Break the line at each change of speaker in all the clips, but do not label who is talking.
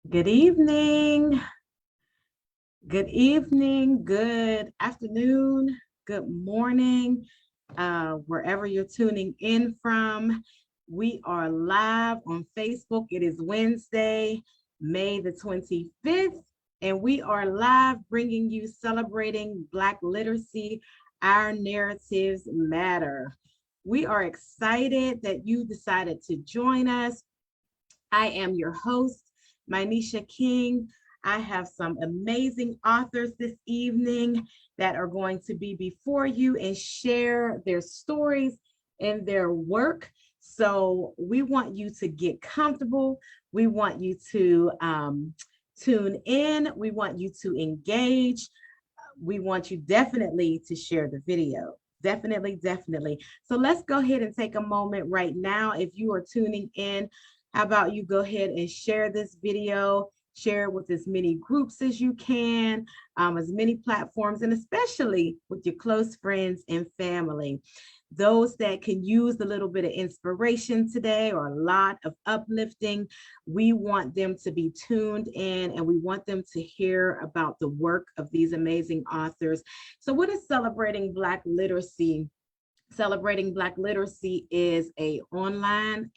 Good evening. Good evening. Good afternoon. Good morning. Wherever you're tuning in from, we are live on Facebook. It is Wednesday, May the 25th, and we are live bringing you celebrating Black literacy. Our narratives matter. We are excited that you decided to join us. I am your host, Mynisha King. I have some amazing authors this evening that are going to be before you and share their stories and their work. So we want you to get comfortable. We want you to tune in. We want you to engage. We want you definitely to share the video. Definitely, definitely. So let's go ahead and take a moment right now. If you are tuning in, how about you go ahead and share this video, share it with as many groups as you can, as many platforms, and especially with your close friends and family. Those that can use a little bit of inspiration today or a lot of uplifting, we want them to be tuned in and we want them to hear about the work of these amazing authors. So, what is Celebrating Black Literacy? Celebrating Black Literacy is a online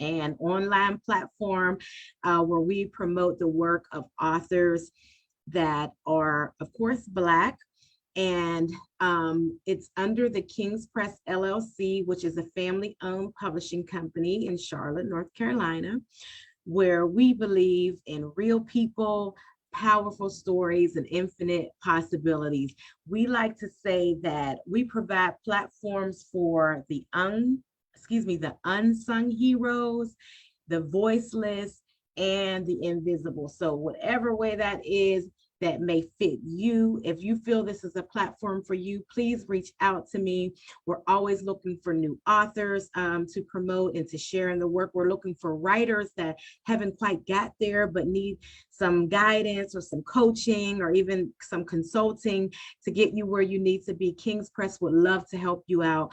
platform where we promote the work of authors that are, of course, Black. And it's under the King's Press LLC, which is a family-owned publishing company in Charlotte, North Carolina, where we believe in real people, powerful stories, and infinite possibilities. We like to say that we provide platforms for the unsung heroes, the voiceless, and the invisible. So whatever way that is, that may fit you. If you feel this is a platform for you, please reach out to me. We're always looking for new authors to promote and to share in the work. We're looking for writers that haven't quite got there but need some guidance or some coaching or even some consulting to get you where you need to be. King's Press would love to help you out.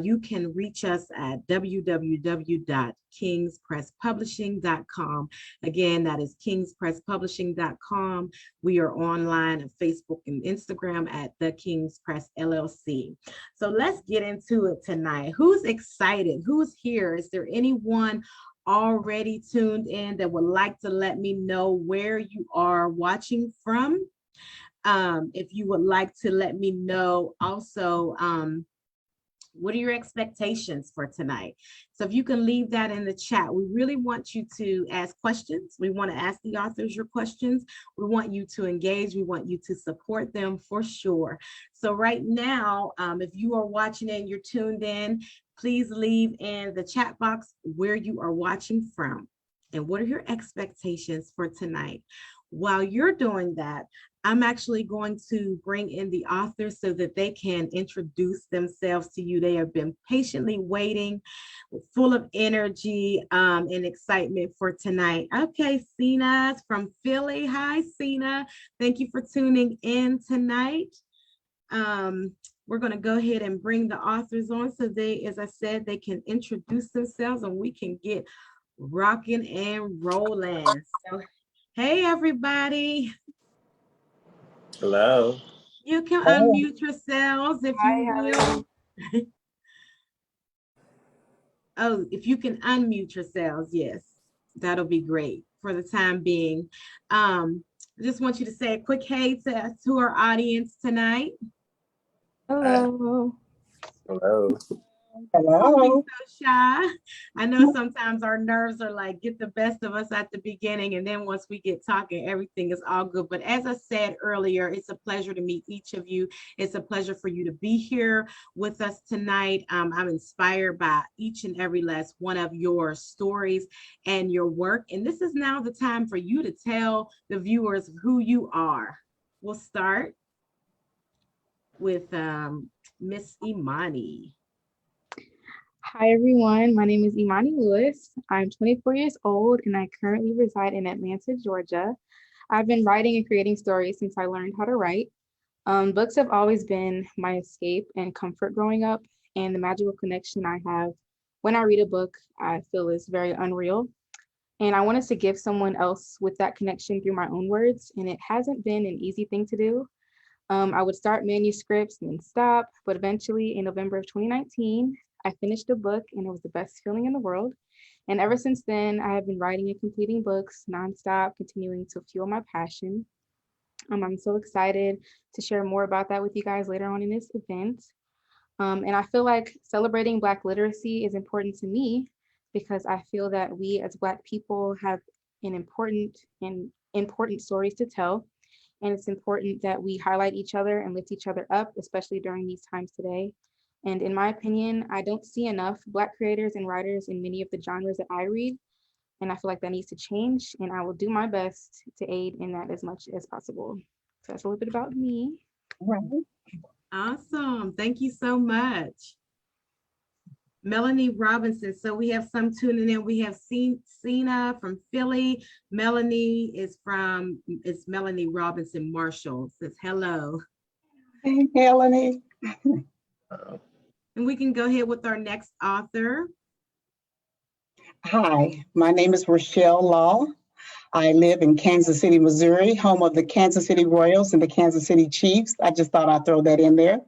You can reach us at www.kingspresspublishing.com. Again, that is kingspresspublishing.com. We are online on Facebook and Instagram at The King's Press LLC. So let's get into it tonight. Who's excited? Who's here? Is there anyone already tuned in that would like to let me know where you are watching from? If you would like to let me know also, what are your expectations for tonight? So if you can leave that in the chat, we really want you to ask questions. We want to ask the authors your questions. We want you to engage. We want you to support them for sure. So right now, if you are watching and you're tuned in, please leave in the chat box where you are watching from and what are your expectations for tonight. While you're doing that, I'm actually going to bring in the authors so that they can introduce themselves to you. They have been patiently waiting, full of energy and excitement for tonight. Okay, Sina's from Philly. Hi, Sina. Thank you for tuning in tonight. We're going to go ahead and bring the authors on so they, as I said, they can introduce themselves and we can get rocking and rolling. So, hey, everybody.
Hello.
You can unmute yourselves if you will. Oh, if you can unmute yourselves, yes, that'll be great for the time being. I just want you to say a quick hey to our audience tonight.
Hello.
Hello.
Don't be
Hello.
so shy. I know sometimes our nerves are like get the best of us at the beginning, and then once we get talking, everything is all good. But as I said earlier, it's a pleasure to meet each of you. It's a pleasure for you to be here with us tonight. I'm inspired by each and every last one of your stories and your work. And this is now the time for you to tell the viewers who you are. We'll start with Miss Imani.
Hi, everyone. My name is Imani Lewis. I'm 24 years old and I currently reside in Atlanta, Georgia. I've been writing and creating stories since I learned how to write. Books have always been my escape and comfort growing up, and the magical connection I have when I read a book, I feel is very unreal. And I wanted to give someone else with that connection through my own words. And it hasn't been an easy thing to do. I would start manuscripts and then stop, but eventually in November of 2019, I finished a book and it was the best feeling in the world. And ever since then, I have been writing and completing books nonstop, continuing to fuel my passion. I'm so excited to share more about that with you guys later on in this event. And I feel like celebrating Black literacy is important to me because I feel that we as Black people have an important stories to tell. And it's important that we highlight each other and lift each other up, especially during these times today. And in my opinion, I don't see enough Black creators and writers in many of the genres that I read. And I feel like that needs to change. And I will do my best to aid in that as much as possible. So that's a little bit about me.
Right.
Awesome. Thank you so much. Melanie Robinson. So we have some tuning in. We have Cena from Philly. Melanie is it's Melanie Robinson Marshall. Says hello.
Hey, Melanie.
And we can go ahead with our next author.
Hi, my name is Rochelle Law. I live in Kansas City, Missouri, home of the Kansas City Royals and the Kansas City Chiefs. I just thought I'd throw that in there.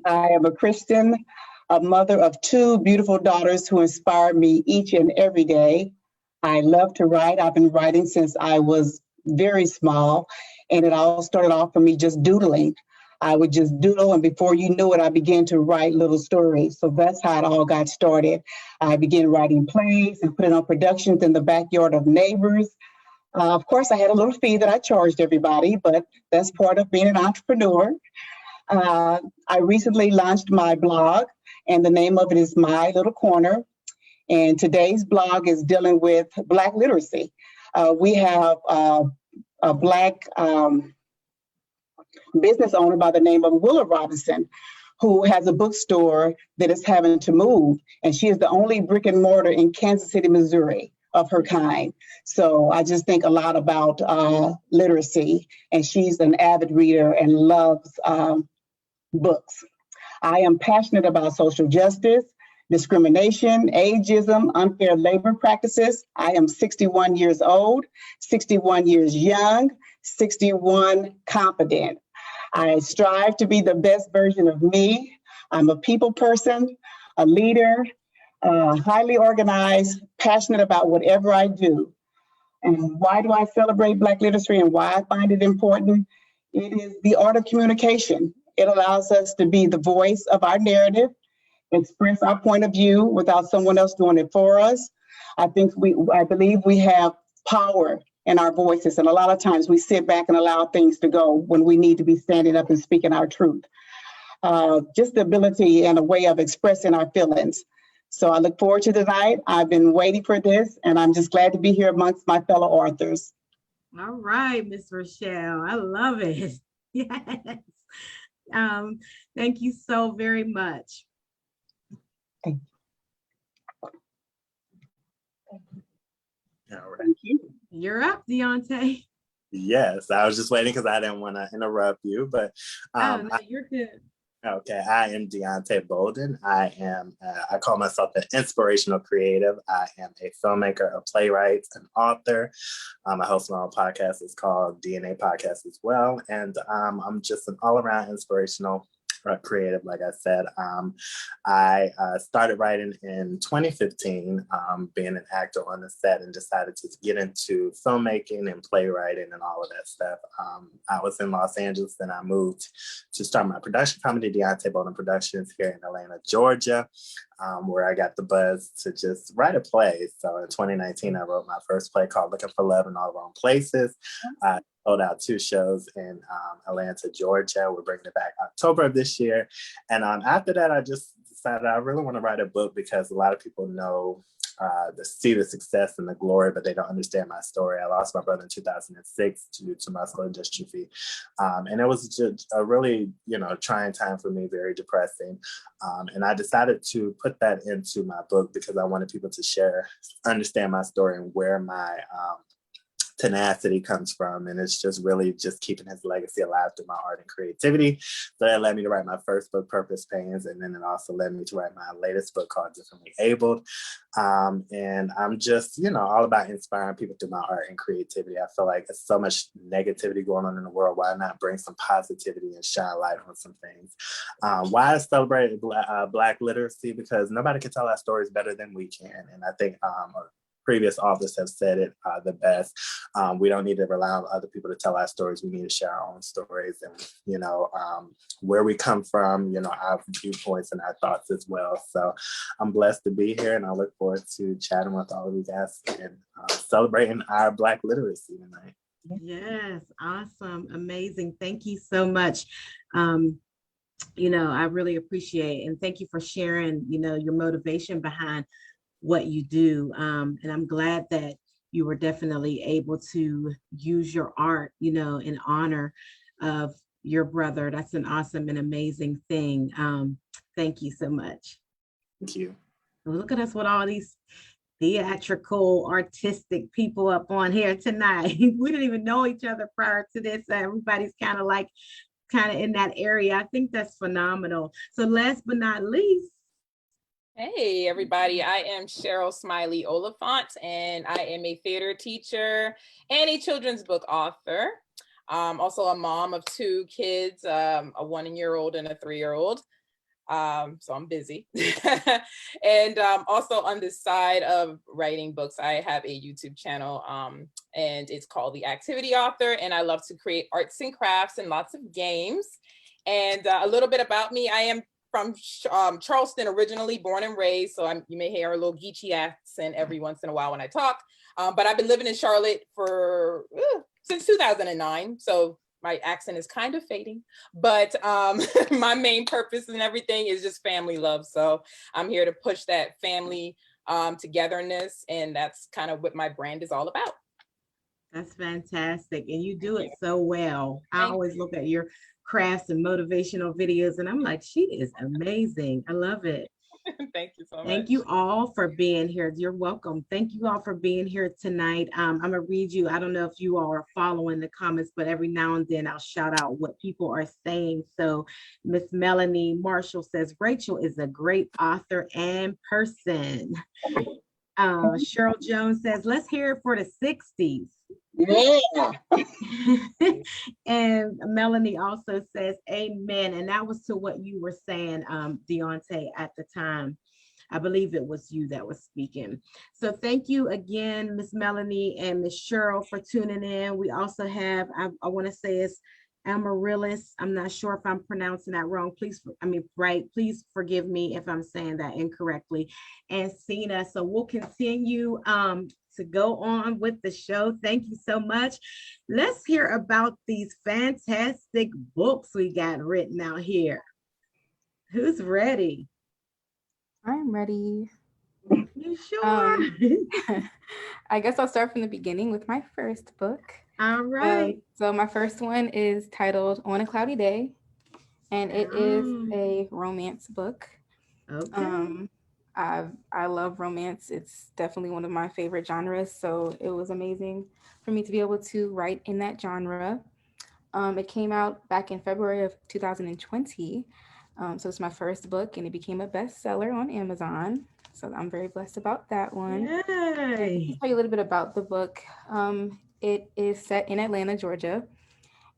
I am a Christian, a mother of two beautiful daughters who inspire me each and every day. I love to write. I've been writing since I was very small, and it all started off for me just doodling. I would just doodle, and before you knew it, I began to write little stories. So that's how it all got started. I began writing plays and putting on productions in the backyard of neighbors. Of course, I had a little fee that I charged everybody, but that's part of being an entrepreneur. I recently launched my blog, and the name of it is My Little Corner. And today's blog is dealing with Black literacy. We have a Black business owner by the name of Willa Robinson, who has a bookstore that is having to move. And she is the only brick and mortar in Kansas City, Missouri of her kind. So I just think a lot about literacy, and she's an avid reader and loves books. I am passionate about social justice, discrimination, ageism, unfair labor practices. I am 61 years old, 61 years young, 61 confident. I strive to be the best version of me. I'm a people person, a leader, highly organized, passionate about whatever I do. And why do I celebrate Black literacy and why I find it important? It is the art of communication. It allows us to be the voice of our narrative, express our point of view without someone else doing it for us. I believe we have power in our voices, and a lot of times we sit back and allow things to go when we need to be standing up and speaking our truth. Just the ability and a way of expressing our feelings. So I look forward to tonight. I've been waiting for this, and I'm just glad to be here amongst my fellow authors.
All right, Miss Rochelle. I love it. Yes. Thank you so very much.
Thank
All right.
Thank you.
You're up, Deontay.
Yes, I was just waiting because I didn't want to interrupt you, but
No, you're good.
okay, I am Deontay Bolden. I call myself an inspirational creative. I am a filmmaker, a playwright, an author. I host my own podcast. It's called DNA Podcast as well. And I'm just an all-around inspirational creative, like I said. I started writing in 2015, being an actor on the set, and decided to get into filmmaking and playwriting and all of that stuff. I was in Los Angeles, then I moved to start my production company, Deontay Bolden Productions, here in Atlanta, Georgia, where I got the buzz to just write a play. So in 2019, I wrote my first play called Looking for Love in All the Wrong Places. I sold out 2 shows in Atlanta, Georgia. We're bringing it back October of this year. And after that, I just decided I really want to write a book because a lot of people know see the success and the glory, but they don't understand my story. I lost my brother in 2006 to muscular dystrophy. And it was just a really, trying time for me, very depressing. And I decided to put that into my book because I wanted people to understand my story and where my tenacity comes from. And it's just really just keeping his legacy alive through my art and creativity. So that led me to write my first book, Purpose Pains. And then it also led me to write my latest book called Differently Abled. And I'm just, all about inspiring people through my art and creativity. I feel like there's so much negativity going on in the world. Why not bring some positivity and shine light on some things? Why celebrate Black literacy? Because nobody can tell our stories better than we can. And I think previous authors have said it the best. We don't need to rely on other people to tell our stories. We need to share our own stories and, where we come from, our viewpoints and our thoughts as well. So I'm blessed to be here, and I look forward to chatting with all of you guys and celebrating our Black literacy tonight.
Yes, awesome, amazing. Thank you so much. I really appreciate it. And thank you for sharing, your motivation behind what you do. And I'm glad that you were definitely able to use your art, in honor of your brother. That's an awesome and amazing thing. Thank you so much.
Thank you.
Look at us with all these theatrical, artistic people up on here tonight. We didn't even know each other prior to this. Everybody's kind of in that area. I think that's phenomenal. So last but not least.
Hey, everybody. I am Cheryl Smiley Oliphant, and I am a theater teacher and a children's book author. Also a mom of 2 kids, a 1-year-old and a 3-year-old. So I'm busy. And also on the side of writing books, I have a YouTube channel, and it's called The Activity Author. And I love to create arts and crafts and lots of games. And a little bit about me, I am from Charleston, originally, born and raised. So you may hear a little Geechee accent every once in a while when I talk. But I've been living in Charlotte since 2009. So my accent is kind of fading, but my main purpose and everything is just family love. So I'm here to push that family togetherness, and that's kind of what my brand is all about.
That's fantastic. And you do it so well. I always look at your crafts and motivational videos, and I'm like, she is amazing. I love it.
Thank you so much.
Thank you all for being here. You're welcome. Thank you all for being here tonight. I'm gonna read you. I don't know if you all are following the comments, but every now and then I'll shout out what people are saying. So Miss Melanie Marshall says, Rachel is a great author and person. Cheryl Jones says, let's hear it for the 60s.
Yeah.
And Melanie also says, amen. And that was to what you were saying, Deontay, at the time. I believe it was you that was speaking. So thank you again, Miss Melanie and Miss Cheryl, for tuning in. We also have, I want to say it's Amaryllis. I'm not sure if I'm pronouncing that wrong. Please forgive me if I'm saying that incorrectly. And Sina. So we'll continue to go on with the show. Thank you so much. Let's hear about these fantastic books we got written out here. Who's ready?
I'm ready.
You sure?
I guess I'll start from the beginning with my first book.
All right.
So my first one is titled On a Cloudy Day, and it is a romance book.
Okay.
I love romance. It's definitely one of my favorite genres. So it was amazing for me to be able to write in that genre. It came out back in February of 2020. So it's my first book, and it became a bestseller on Amazon. So I'm very blessed about that one.
Yay.
I'll tell you a little bit about the book. It is set in Atlanta, Georgia,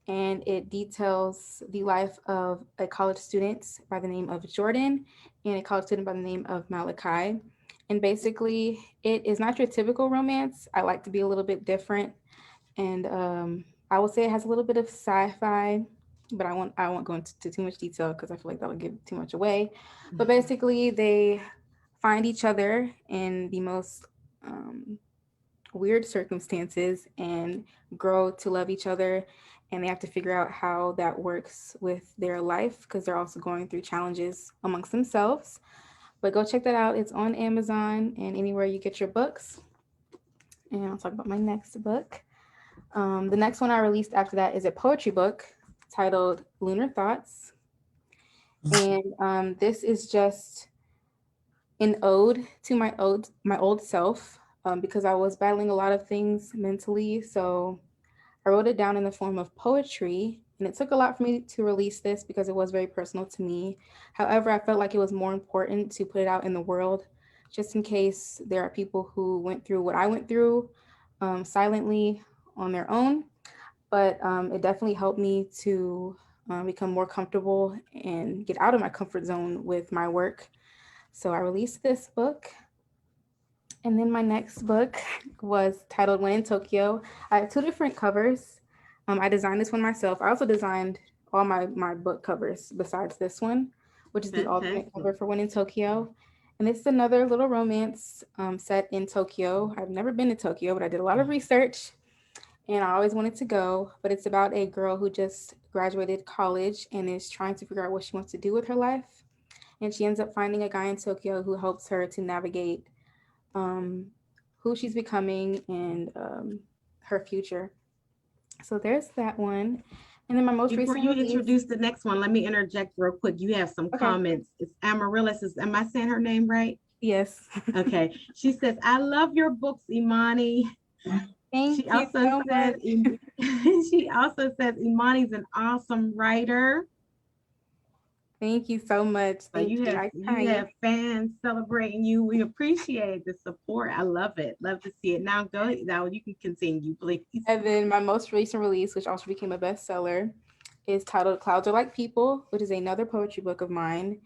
and it details the life of a college student by the name of Jordan and a college student by the name of Malachi. And basically, it is not your typical romance. I like to be a little bit different. And I will say it has a little bit of sci-fi, but I won't go into too much detail because I feel like that would give too much away. But basically, they find each other in the most weird circumstances and grow to love each other, and they have to figure out how that works with their life because they're also going through challenges amongst themselves. But go check that out. It's on Amazon and anywhere you get your books. And I'll talk about my next book. The next one I released after that is a poetry book titled Lunar Thoughts, and this is just an ode to my old self. because I was battling a lot of things mentally. So I wrote it down in the form of poetry, and it took a lot for me to release this because it was very personal to me. However, I felt like it was more important to put it out in the world, just in case there are people who went through what I went through silently on their own. But it definitely helped me to become more comfortable and get out of my comfort zone with my work. So I released this book. And then my next book was titled When in Tokyo. I have two different covers. I designed this one myself. I also designed all my book covers besides this one, which is the alternate
Fantastic.
cover for When in Tokyo. And it's another little romance set in Tokyo. I've never been to Tokyo, but I did a lot of research and I always wanted to go. But it's about a girl who just graduated college and is trying to figure out what she wants to do with her life. And she ends up finding a guy in Tokyo who helps her to navigate who she's becoming and her future. So there's that one. And then my most
Before
recent
you
release-
introduce the next one, let me interject real quick. You have some
Okay.
comments. It's Amaryllis. Am I saying her name right?
Yes.
Okay. She says, I love your books, Imani.
Thank
She
you
also
so
says,
much.
she also says Imani's an awesome writer.
Thank you so much.
So
Thank
you
you.
have fans celebrating you. We appreciate the support. I love it. Love to see it. Now go ahead. Now you can continue, please.
And then my most recent release, which also became a bestseller, is titled Clouds Are Like People, which is another poetry book of mine.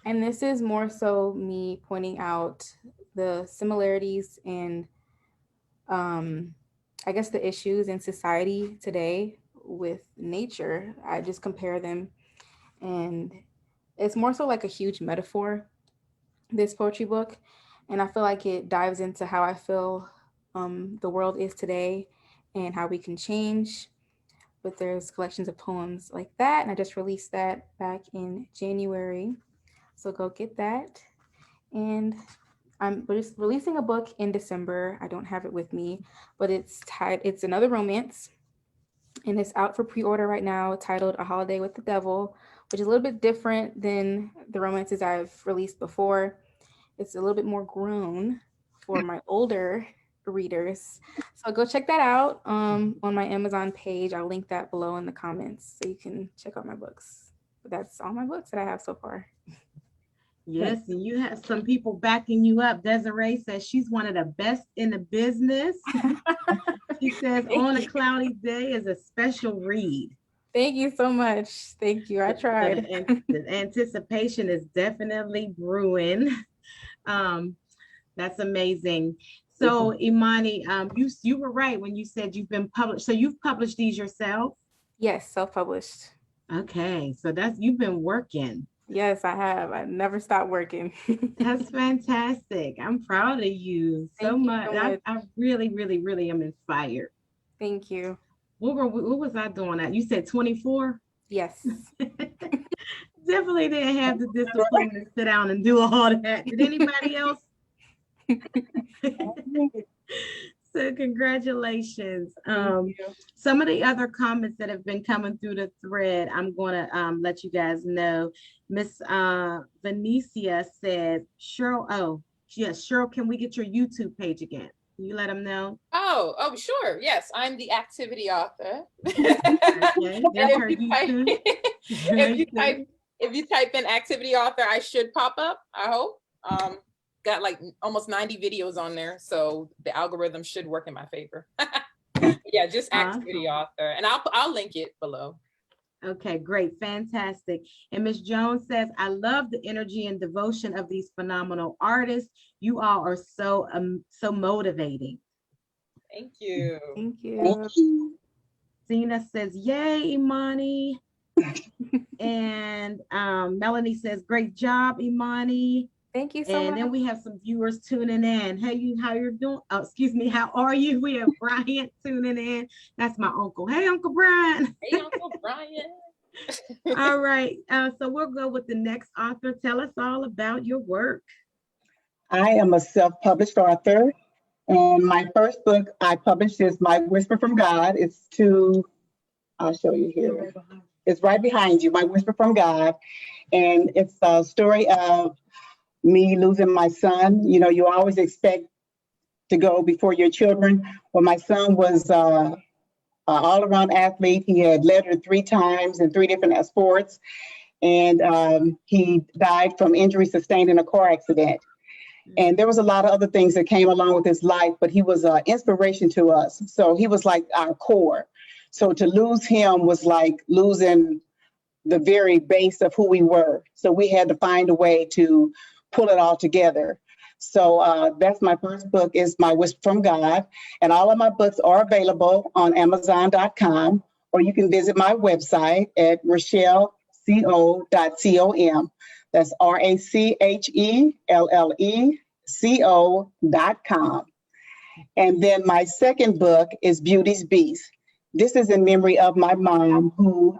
And this is more so me pointing out the similarities and I guess the issues in society today with nature. I just compare them, and it's more so like a huge metaphor, this poetry book. And I feel like it dives into how I feel the world is today and how we can change. But there's collections of poems like that. And I just released that back in January. So go get that. And I'm just releasing a book in December. I don't have it with me, but it's another romance. And it's out for pre-order right now, titled A Holiday with the Devil, which is a little bit different than the romances I've released before. It's a little bit more grown for my older readers. So go check that out on my Amazon page. I'll link that below in the comments so you can check out my books. But that's all my books that I have so far.
Yes, and you have some people backing you up. Desiree says she's one of the best in the business. She says On a Cloudy Day is a special read.
Thank you so much. Thank you. I tried.
The anticipation is definitely brewing. That's amazing. So Imani, you were right when you said you've been published. So you've published these yourself?
Yes, self-published.
Okay, so you've been working.
Yes, I have. I never stopped working.
That's fantastic. I'm proud of you so much. I really, really, really am inspired.
Thank you.
What was I doing at? You said 24?
Yes.
Definitely didn't have the discipline to sit down and do all that. Did anybody else? So congratulations. Some of the other comments that have been coming through the thread, I'm going to let you guys know. Miss Venetia said, Cheryl, yes, Cheryl, can we get your YouTube page again? Can you let them know?
Oh, sure. Yes, I'm the activity author.
Okay, that's her YouTube.
If you type in activity author, I should pop up, I hope. Got like almost 90 videos on there, so the algorithm should work in my favor. Yeah, just activity author, and I'll link it below.
Okay, great, fantastic. And Ms. Jones says, I love the energy and devotion of these phenomenal artists. You all are so motivating.
Thank you.
Thank you.
Thank you.
Zena says, yay, Imani. And Melanie says, great job, Imani.
Thank you so much.
And then we have some viewers tuning in. Hey, how you're doing? Oh, excuse me, how are you? We have Brian tuning in. That's my uncle. Hey, Uncle Brian.
Hey, Uncle Brian.
All right, so we'll go with the next author. Tell us all about your work.
I am a self-published author, and my first book I published is My Whisper from God. I'll show you here. It's right behind you, My Whisper from God. And it's a story of me losing my son. You know, you always expect to go before your children. Well, my son was an all-around athlete. He had lettered 3 times in 3 different sports, and he died from injury sustained in a car accident. And there was a lot of other things that came along with his life, but he was an inspiration to us. So he was like our core. So to lose him was like losing the very base of who we were. So we had to find a way to pull it all together. So that's my first book, is My Whisper from God. And all of my books are available on Amazon.com, or you can visit my website at RachelleCo.com. That's RachelleCo.com. And then my second book is Beauty's Beast. This is in memory of my mom, who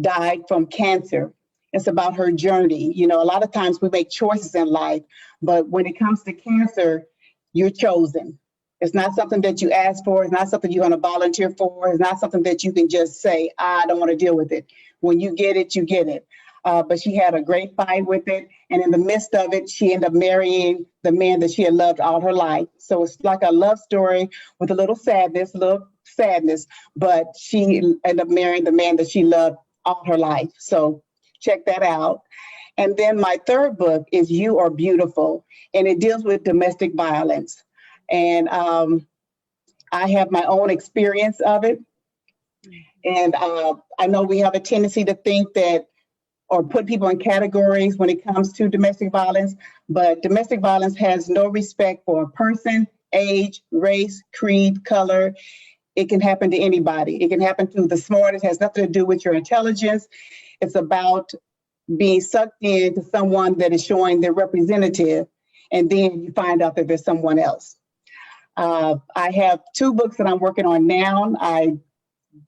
died from cancer. It's about her journey. You know, a lot of times we make choices in life, but when it comes to cancer, you're chosen. It's not something that you ask for. It's not something you're going to volunteer for. It's not something that you can just say, I don't want to deal with it. When you get it, you get it. But she had a great fight with it. And in the midst of it, she ended up marrying the man that she had loved all her life. So it's like a love story with a little sadness, but she ended up marrying the man that she loved all her life. So check that out. And then my third book is You Are Beautiful, and it deals with domestic violence. And I have my own experience of it. And I know we have a tendency to think that, or put people in categories when it comes to domestic violence, but domestic violence has no respect for a person, age, race, creed, color. It can happen to anybody. It can happen to the smartest. It has nothing to do with your intelligence. It's about being sucked into someone that is showing their representative, and then you find out that there's someone else. I have 2 books that I'm working on now.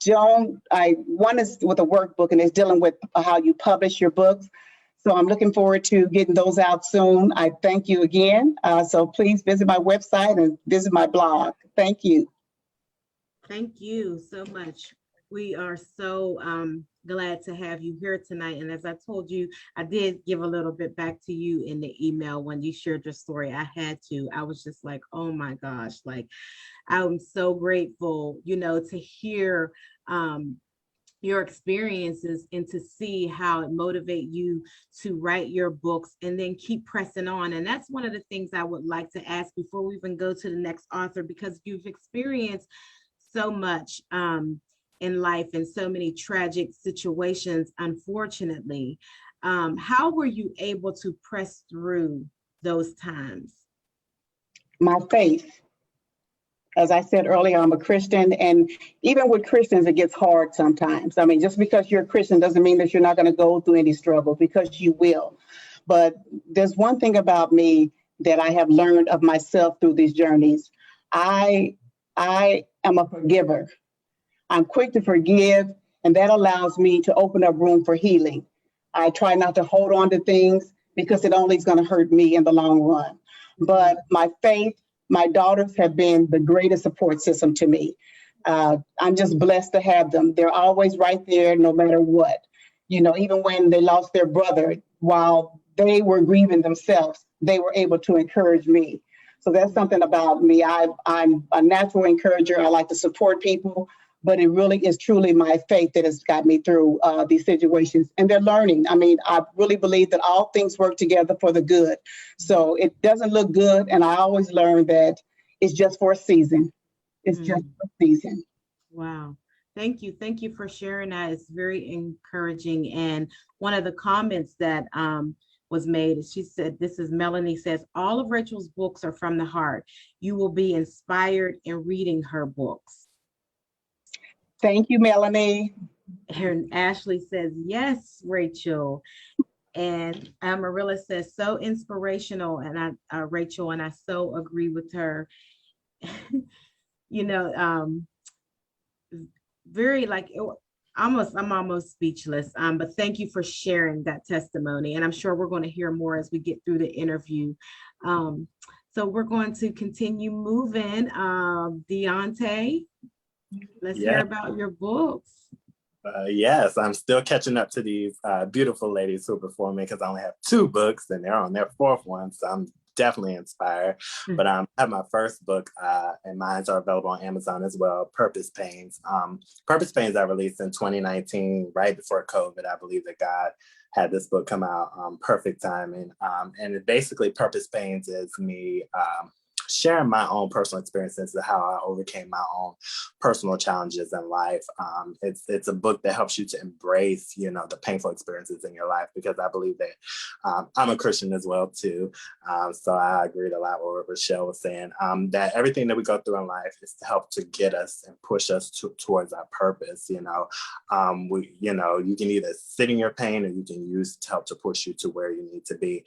One is with a workbook, and it's dealing with how you publish your books. So I'm looking forward to getting those out soon. I thank you again. So please visit my website and visit my blog. Thank you.
Thank you so much. We are so glad to have you here tonight. And as I told you, I did give a little bit back to you in the email when you shared your story. I had to. I was just like, oh my gosh, like, I'm so grateful, you know, to hear your experiences and to see how it motivate you to write your books and then keep pressing on. And that's one of the things I would like to ask before we even go to the next author, because you've experienced so much in life and so many tragic situations, unfortunately. How were you able to press through those times?
My faith. As I said earlier, I'm a Christian, and even with Christians, it gets hard sometimes. I mean, just because you're a Christian doesn't mean that you're not going to go through any struggle, because you will. But there's one thing about me that I have learned of myself through these journeys. I am a forgiver. I'm quick to forgive, and that allows me to open up room for healing. I try not to hold on to things because it only is going to hurt me in the long run. But my faith, my daughters have been the greatest support system to me. I'm just blessed to have them. They're always right there no matter what. You know, even when they lost their brother, while they were grieving themselves, they were able to encourage me. So that's something about me. I'm a natural encourager. I like to support people, but it really is truly my faith that has got me through these situations. And they're learning. I mean, I really believe that all things work together for the good. So it doesn't look good. And I always learn that it's just for a season. It's just for a season.
Wow. Thank you. Thank you for sharing that. It's very encouraging. And one of the comments that was made, she said, this is Melanie says, all of Rachel's books are from the heart. You will be inspired in reading her books.
Thank you, Melanie.
And Ashley says, yes, Rachel. And Marilla says, so inspirational. And Rachel, and I so agree with her. You know, very like, I'm almost speechless. But thank you for sharing that testimony. And I'm sure we're going to hear more as we get through the interview. So we're going to continue moving. Deontay, let's hear about your books.
Yes, I'm still catching up to these beautiful ladies who are performing, because I only have 2 books and they're on their 4th one. So I'm definitely inspired. But I have my first book, and mine are available on Amazon as well, Purpose Pains. Purpose Pains I released in 2019, right before COVID. I believe that God had this book come out, perfect timing. And it basically, Purpose Pains is me sharing my own personal experiences of how I overcame my own personal challenges in life. It's a book that helps you to embrace, the painful experiences in your life, because I believe that I'm a Christian as well too. So I agreed a lot with what Rochelle was saying, that everything that we go through in life is to help to get us and push us towards our purpose. You can either sit in your pain, or you can use it to help to push you to where you need to be.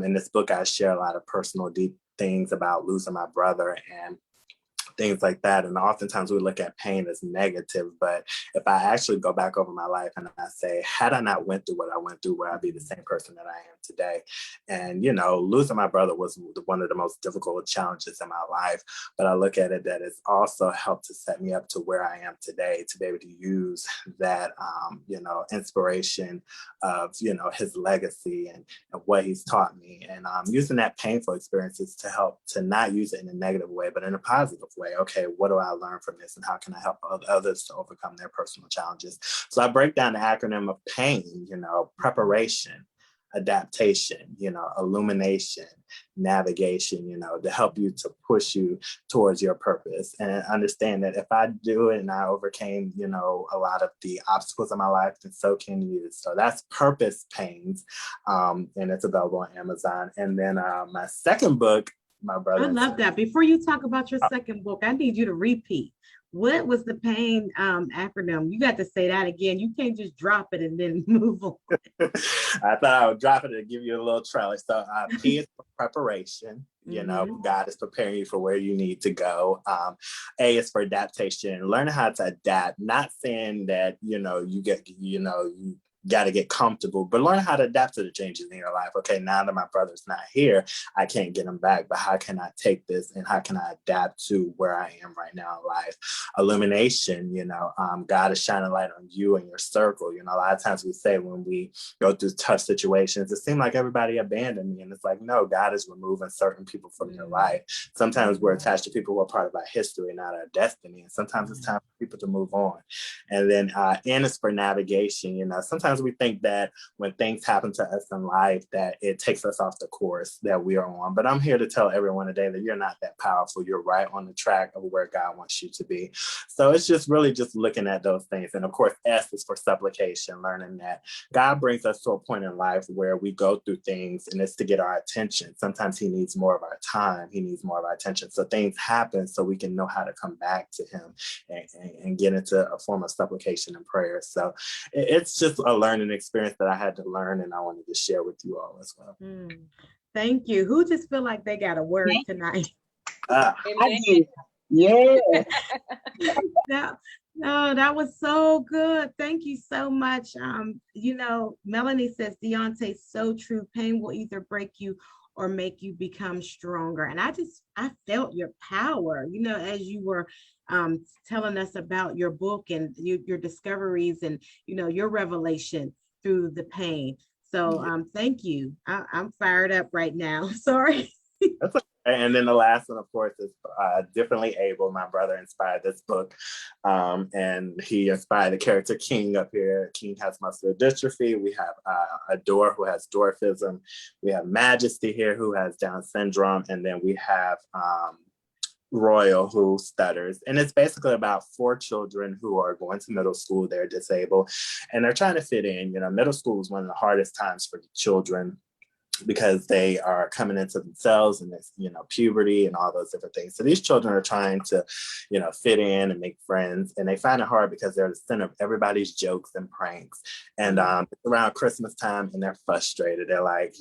In this book, I share a lot of personal, deep things about losing my brother and things like that. And oftentimes we look at pain as negative, but if I actually go back over my life and I say, had I not went through what I went through, would I be the same person that I am today? And, losing my brother was one of the most difficult challenges in my life, but I look at it that it's also helped to set me up to where I am today, to be able to use that, inspiration of, his legacy and what he's taught me, and using that painful experiences to help to not use it in a negative way, but in a positive way. Okay, what do I learn from this, and how can I help others to overcome their personal challenges? So I break down the acronym of PAIN, preparation, adaptation, illumination, navigation, to help you to push you towards your purpose. And understand that if I do it and I overcame, a lot of the obstacles in my life, then so can you. So that's Purpose Pains, and it's available on Amazon. And then my second book, my brother.
I love that. Before you talk about your second book, I need you to repeat. What was the PAIN acronym? You got to say that again. You can't just drop it and then move on.
I thought I would drop it to give you a little trailer. So P is for preparation. God is preparing you for where you need to go. A is for adaptation, learning how to adapt. Not saying that, you got to get comfortable, but learn how to adapt to the changes in your life. Okay, now that my brother's not here, I can't get him back, but how can I take this and how can I adapt to where I am right now in life? Illumination, God is shining light on you and your circle. A lot of times we say when we go through tough situations, it seems like everybody abandoned me. And it's like, no, God is removing certain people from your life. Sometimes we're attached to people who are part of our history, not our destiny. And sometimes it's time for people to move on. And then N is for navigation. Sometimes we think that when things happen to us in life that it takes us off the course that we are on. But I'm here to tell everyone today that you're not that powerful. You're right on the track of where God wants you to be. So it's just really just looking at those things. And of course, S is for supplication, learning that God brings us to a point in life where we go through things and it's to get our attention. Sometimes he needs more of our time. He needs more of our attention. So things happen so we can know how to come back to him and get into a form of supplication and prayer. So it's just a learning experience that I had to learn, and I wanted to share with you all as well.
Thank you. Who just feel like they got a word tonight?
I do. Yeah.
That was so good. Thank you so much. Melanie says, Deontay, so true. Pain will either break you or make you become stronger. And I felt your power, as you were telling us about your book and your discoveries and, your revelation through the pain. So thank you. I'm fired up right now. Sorry.
That's okay. And then the last one, of course, is Differently Able. My brother inspired this book, and he inspired the character King up here. King has muscular dystrophy. We have Adore, who has dwarfism. We have Majesty here, who has Down syndrome. And then we have Royal, who stutters. And it's basically about 4 children who are going to middle school. They're disabled and they're trying to fit in. Middle school is one of the hardest times for the children because they are coming into themselves and it's, puberty and all those different things. So these children are trying to, fit in and make friends, and they find it hard because they're the center of everybody's jokes and pranks. And it's around Christmas time and they're frustrated. They're like,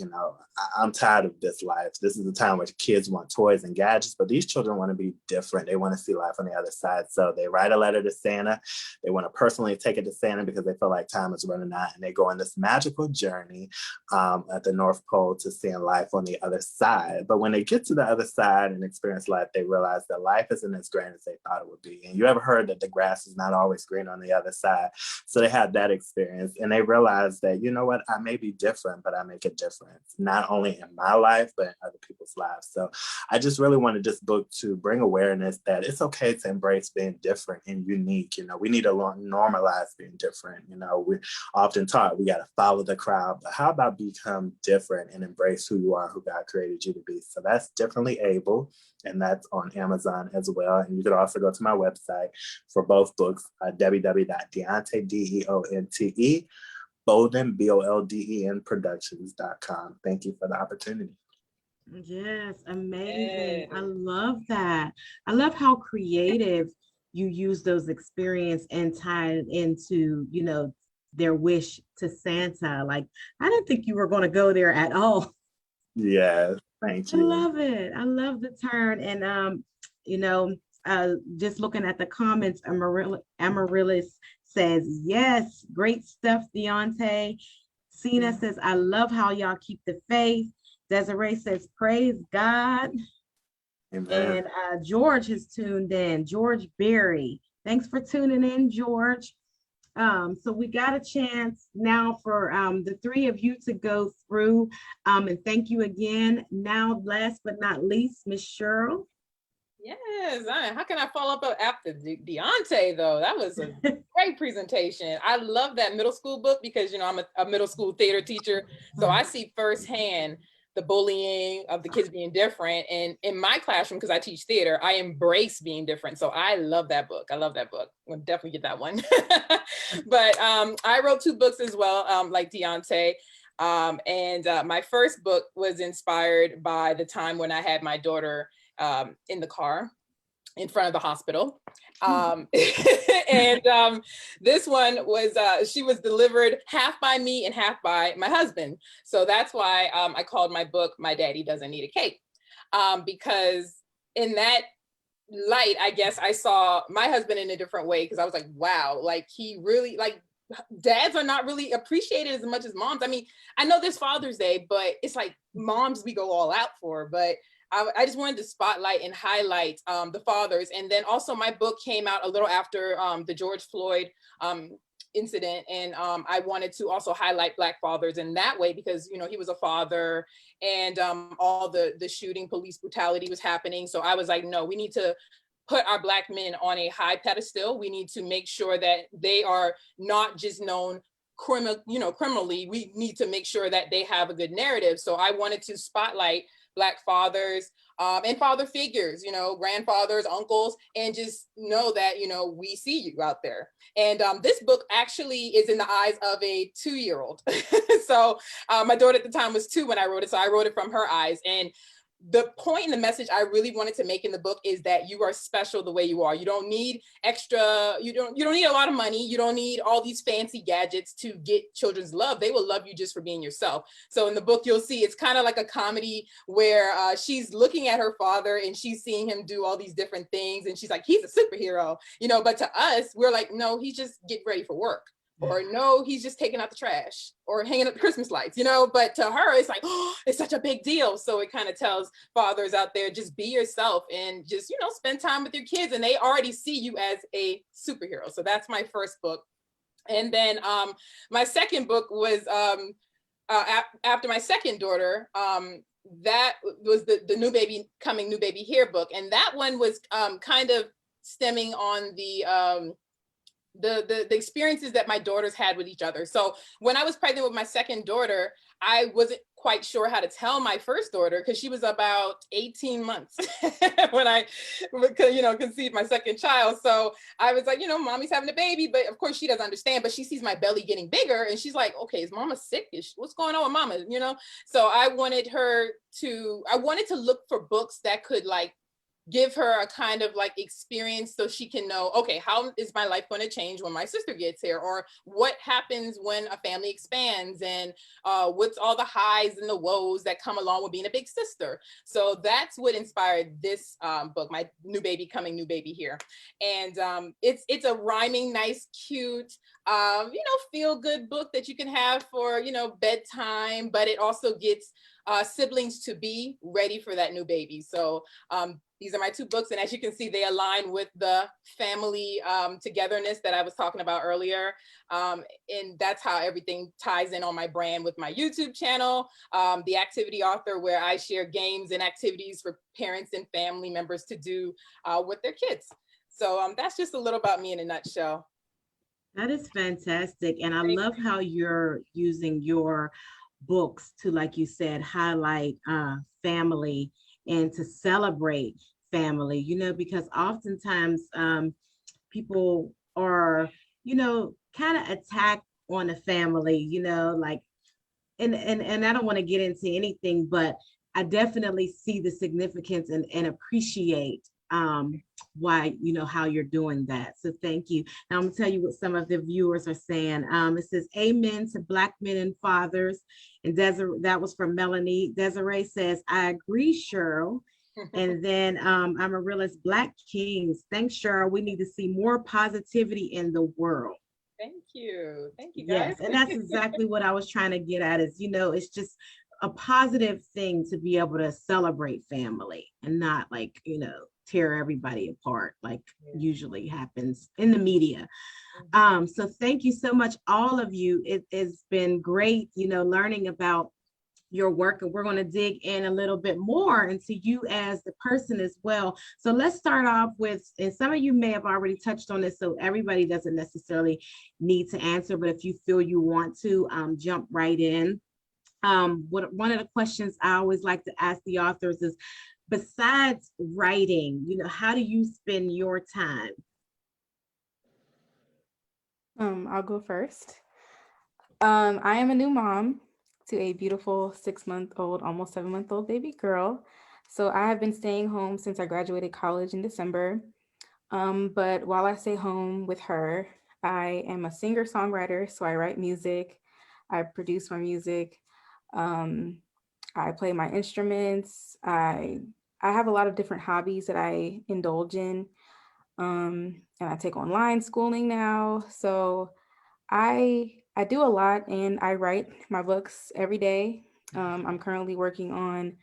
I'm tired of this life. This is the time where kids want toys and gadgets, but these children want to be different. They want to see life on the other side. So they write a letter to Santa. They want to personally take it to Santa because they feel like time is running out, and they go on this magical journey at the North Pole able to see life on the other side. But when they get to the other side and experience life, they realize that life isn't as grand as they thought it would be. And you ever heard that the grass is not always green on the other side? So they had that experience and they realized that, you know what, I may be different, but I make a difference, not only in my life, but in other people's lives. So I just really wanted this book to bring awareness that it's okay to embrace being different and unique. You know, we need to normalize being different. You know, we're often taught we got to follow the crowd, but how about become different and embrace who you are, who God created you to be? So that's Differently Able, and that's on Amazon as well. And you could also go to my website for both books, www.deonte, DEONTE, Bolden, BOLDEN Productions.com. Thank you for the opportunity.
Yes, amazing. I
Yes.
love that. I love how creative you use those experience and tie it into, their wish to Santa. Like, I didn't think you were going to go there at all.
Yes, thank
I
you.
love it. I love the turn. And just looking at the comments, Amaryllis says, yes, great stuff, Deonte. Cena says, I love how y'all keep the faith. Desiree says, praise God.
Amen.
And George has tuned in. George Berry. Thanks for tuning in, George. So we got a chance now for the three of you to go through. And thank you again. Now, last but not least, Miss Cheryl.
Yes, how can I follow up after Deonte though? That was a great presentation. I love that middle school book because I'm a middle school theater teacher, so I see firsthand the bullying of the kids being different. And in my classroom, because I teach theater, I embrace being different. So I love that book. I love that book. We'll definitely get that one. But I wrote 2 books as well, like Deonte. And my first book was inspired by the time when I had my daughter in the car in front of the hospital. And this one was, she was delivered half by me and half by my husband. So that's why I called my book, My Daddy Doesn't Need a Cape. Because in that light, I guess I saw my husband in a different way, because I was like, wow, like he really, like, dads are not really appreciated as much as moms. I mean, I know there's Father's Day, but it's like moms we go all out for, but I just wanted to spotlight and highlight the fathers. And then also my book came out a little after the George Floyd incident. And I wanted to also highlight Black fathers in that way, because, he was a father, and all the shooting, police brutality was happening. So I was like, no, we need to put our Black men on a high pedestal. We need to make sure that they are not just known criminally. We need to make sure that they have a good narrative. So I wanted to spotlight Black fathers and father figures, grandfathers, uncles, and just know that, we see you out there. And this book actually is in the eyes of a 2-year-old. So my daughter at the time was 2 when I wrote it. So I wrote it from her eyes. And the point and the message I really wanted to make in the book is that you are special the way you are. You don't need extra, you don't need a lot of money. You don't need all these fancy gadgets to get children's love. They will love you just for being yourself. So in the book, you'll see it's kind of like a comedy where she's looking at her father and she's seeing him do all these different things. And she's like, he's a superhero, but to us, we're like, no, he's just getting ready for work. Or no, he's just taking out the trash or hanging up the Christmas lights, but to her, it's like, oh, it's such a big deal. So it kind of tells fathers out there, just be yourself and just, spend time with your kids, and they already see you as a superhero. So that's my first book. And then my second book was after my second daughter, that was the New Baby Coming, New Baby Here book. And that one was kind of stemming on the experiences that my daughters had with each other. So when I was pregnant with my second daughter, I wasn't quite sure how to tell my first daughter, because she was about 18 months when I, conceived my second child. So I was like, mommy's having a baby, but of course she doesn't understand, but she sees my belly getting bigger and she's like, okay, is mama sick? What's going on with mama? So I wanted to look for books that could give her a kind of experience so she can know, okay, how is my life going to change when my sister gets here? Or what happens when a family expands, and what's all the highs and the woes that come along with being a big sister? So that's what inspired this book, My New Baby Coming, New Baby Here. And it's a rhyming, nice, cute, feel good book that you can have for, bedtime, but it also gets siblings to be ready for that new baby. So these are my 2 books, and as you can see, they align with the family togetherness that I was talking about earlier. And that's how everything ties in on my brand with my YouTube channel, The Activity Author, where I share games and activities for parents and family members to do with their kids. So that's just a little about me in a nutshell.
That is fantastic. And I love how you're using your books to, like you said, highlight family and to celebrate family, because oftentimes people are, kind of attacked on the family, like, and I don't want to get into anything, but I definitely see the significance and appreciate why, how you're doing that. So thank you. Now I'm gonna tell you what some of the viewers are saying. It says, amen to Black men and fathers. And Desiree, that was from Melanie. Desiree says, I agree, Cheryl. And then Amaryllis, Black Kings. Thanks, Cheryl. We need to see more positivity in the world.
Thank you. Thank you,
Yes,
guys.
and that's exactly what I was trying to get at is, it's just a positive thing to be able to celebrate family and not like, tear everybody apart like usually happens in the media. So thank you so much, all of you. It has been great, learning about your work, and we're going to dig in a little bit more into you as the person as well. So let's start off with, and some of you may have already touched on this, so everybody doesn't necessarily need to answer, but if you feel you want to, jump right in. One of the questions I always like to ask the authors is, besides writing, how do you spend your time?
I'll go first. I am a new mom to a beautiful 6-month-old, almost 7-month-old baby girl. So I have been staying home since I graduated college in December. But while I stay home with her, I am a singer-songwriter. So I write music, I produce my music, I play my instruments. I have a lot of different hobbies that I indulge in. And I take online schooling now. So I do a lot, and I write my books every day. I'm currently working on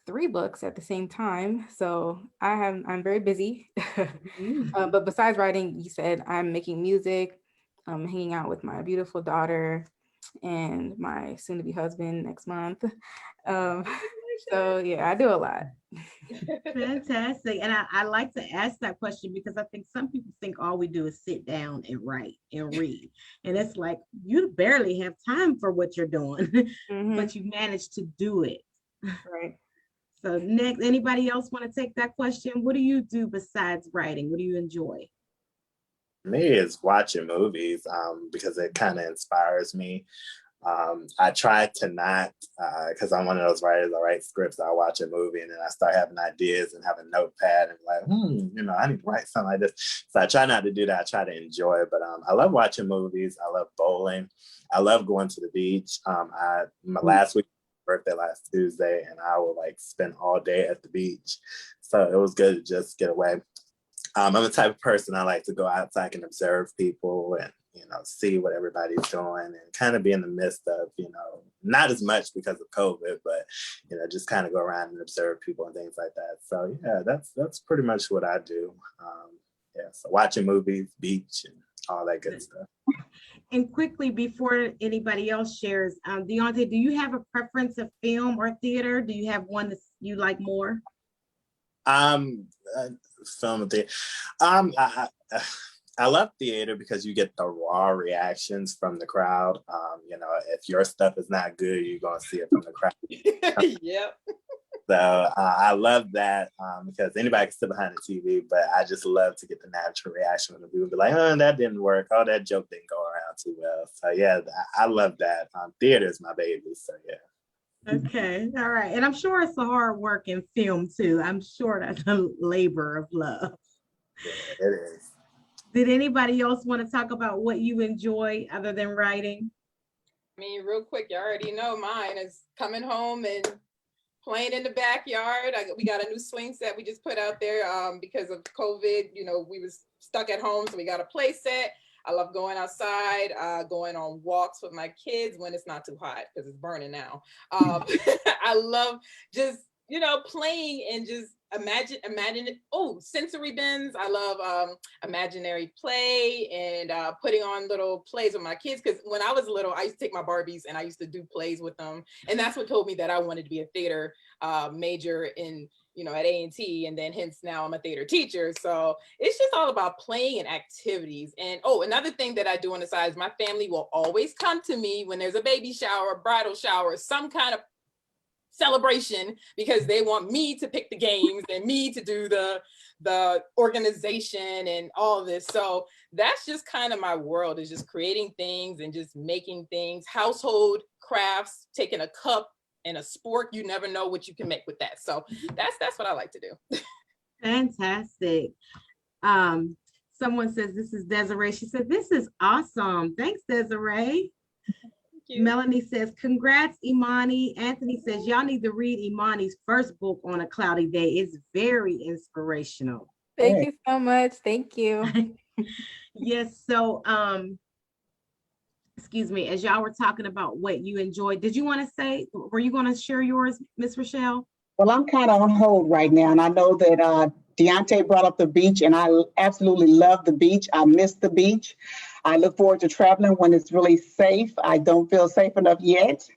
3 books at the same time. So I'm very busy. But besides writing, you said I'm making music, hanging out with my beautiful daughter and my soon-to-be husband next month. So yeah, I do a lot.
Fantastic. And I like to ask that question because I think some people think all we do is sit down and write and read. And it's like, you barely have time for what you're doing, but you manage to do it.
Right.
So next, anybody else want to take that question? What do you do besides writing? What do you enjoy?
Me is watching movies because it kind of inspires me. I try to not, because I'm one of those writers, I write scripts, I watch a movie, and then I start having ideas and have a notepad and like, I need to write something like this. So I try not to do that. I try to enjoy it, but I love watching movies. I love bowling. I love going to the beach. My last week, birthday last Tuesday, and I will like spend all day at the beach. So it was good to just get away. I'm the type of person I like to go outside and observe people and, see what everybody's doing and kind of be in the midst of, not as much because of COVID, but, just kind of go around and observe people and things like that. So yeah, that's pretty much what I do. So watching movies, beach, and all that good stuff.
And quickly, before anybody else shares, Deontay, do you have a preference of film or theater? Do you have one that you like more?
Film and theater. I love theater because you get the raw reactions from the crowd. If your stuff is not good, you're gonna see it from the crowd.
Yep.
So I love that because anybody can sit behind the TV, but I just love to get the natural reaction when the people be like, "Oh, that didn't work. Oh, that joke didn't go around too well." So yeah, I love that. Theater is my baby. So yeah.
Okay, all right. And I'm sure it's a hard work in film too. I'm sure that's a labor of love.
Yeah, it is.
Did anybody else want to talk about what you enjoy other than writing?
I mean, real quick, you already know mine is coming home and playing in the backyard. We got a new swing set we just put out there because of COVID. We was stuck at home, so we got a play set. I love going outside, going on walks with my kids when it's not too hot because it's burning now. I love just, playing and just imagine it. Oh, sensory bins. I love imaginary play and putting on little plays with my kids. Because when I was little, I used to take my Barbies and I used to do plays with them. And that's what told me that I wanted to be a theater major in, at A&T, and then hence now I'm a theater teacher. So it's just all about playing and activities. And another thing that I do on the side is my family will always come to me when there's a baby shower, bridal shower, some kind of celebration, because they want me to pick the games and me to do the organization and all this. So that's just kind of my world, is just creating things and just making things, household crafts, taking a cup and a spork. You never know what you can make with that. So that's what I like to do.
Fantastic. Someone says, this is Desiree. She said, this is awesome. Thanks, Desiree. Melanie says, congrats, Imani. Anthony says, y'all need to read Imani's first book, On a Cloudy Day. It's very inspirational.
Thank you so much. Thank you.
Yes. So, excuse me, as y'all were talking about what you enjoyed, did you want to say, were you going to share yours, Miss Rochelle?
Well, I'm kind of on hold right now, and I know that Deontay brought up the beach, and I absolutely love the beach. I miss the beach. I look forward to traveling when it's really safe. I don't feel safe enough yet,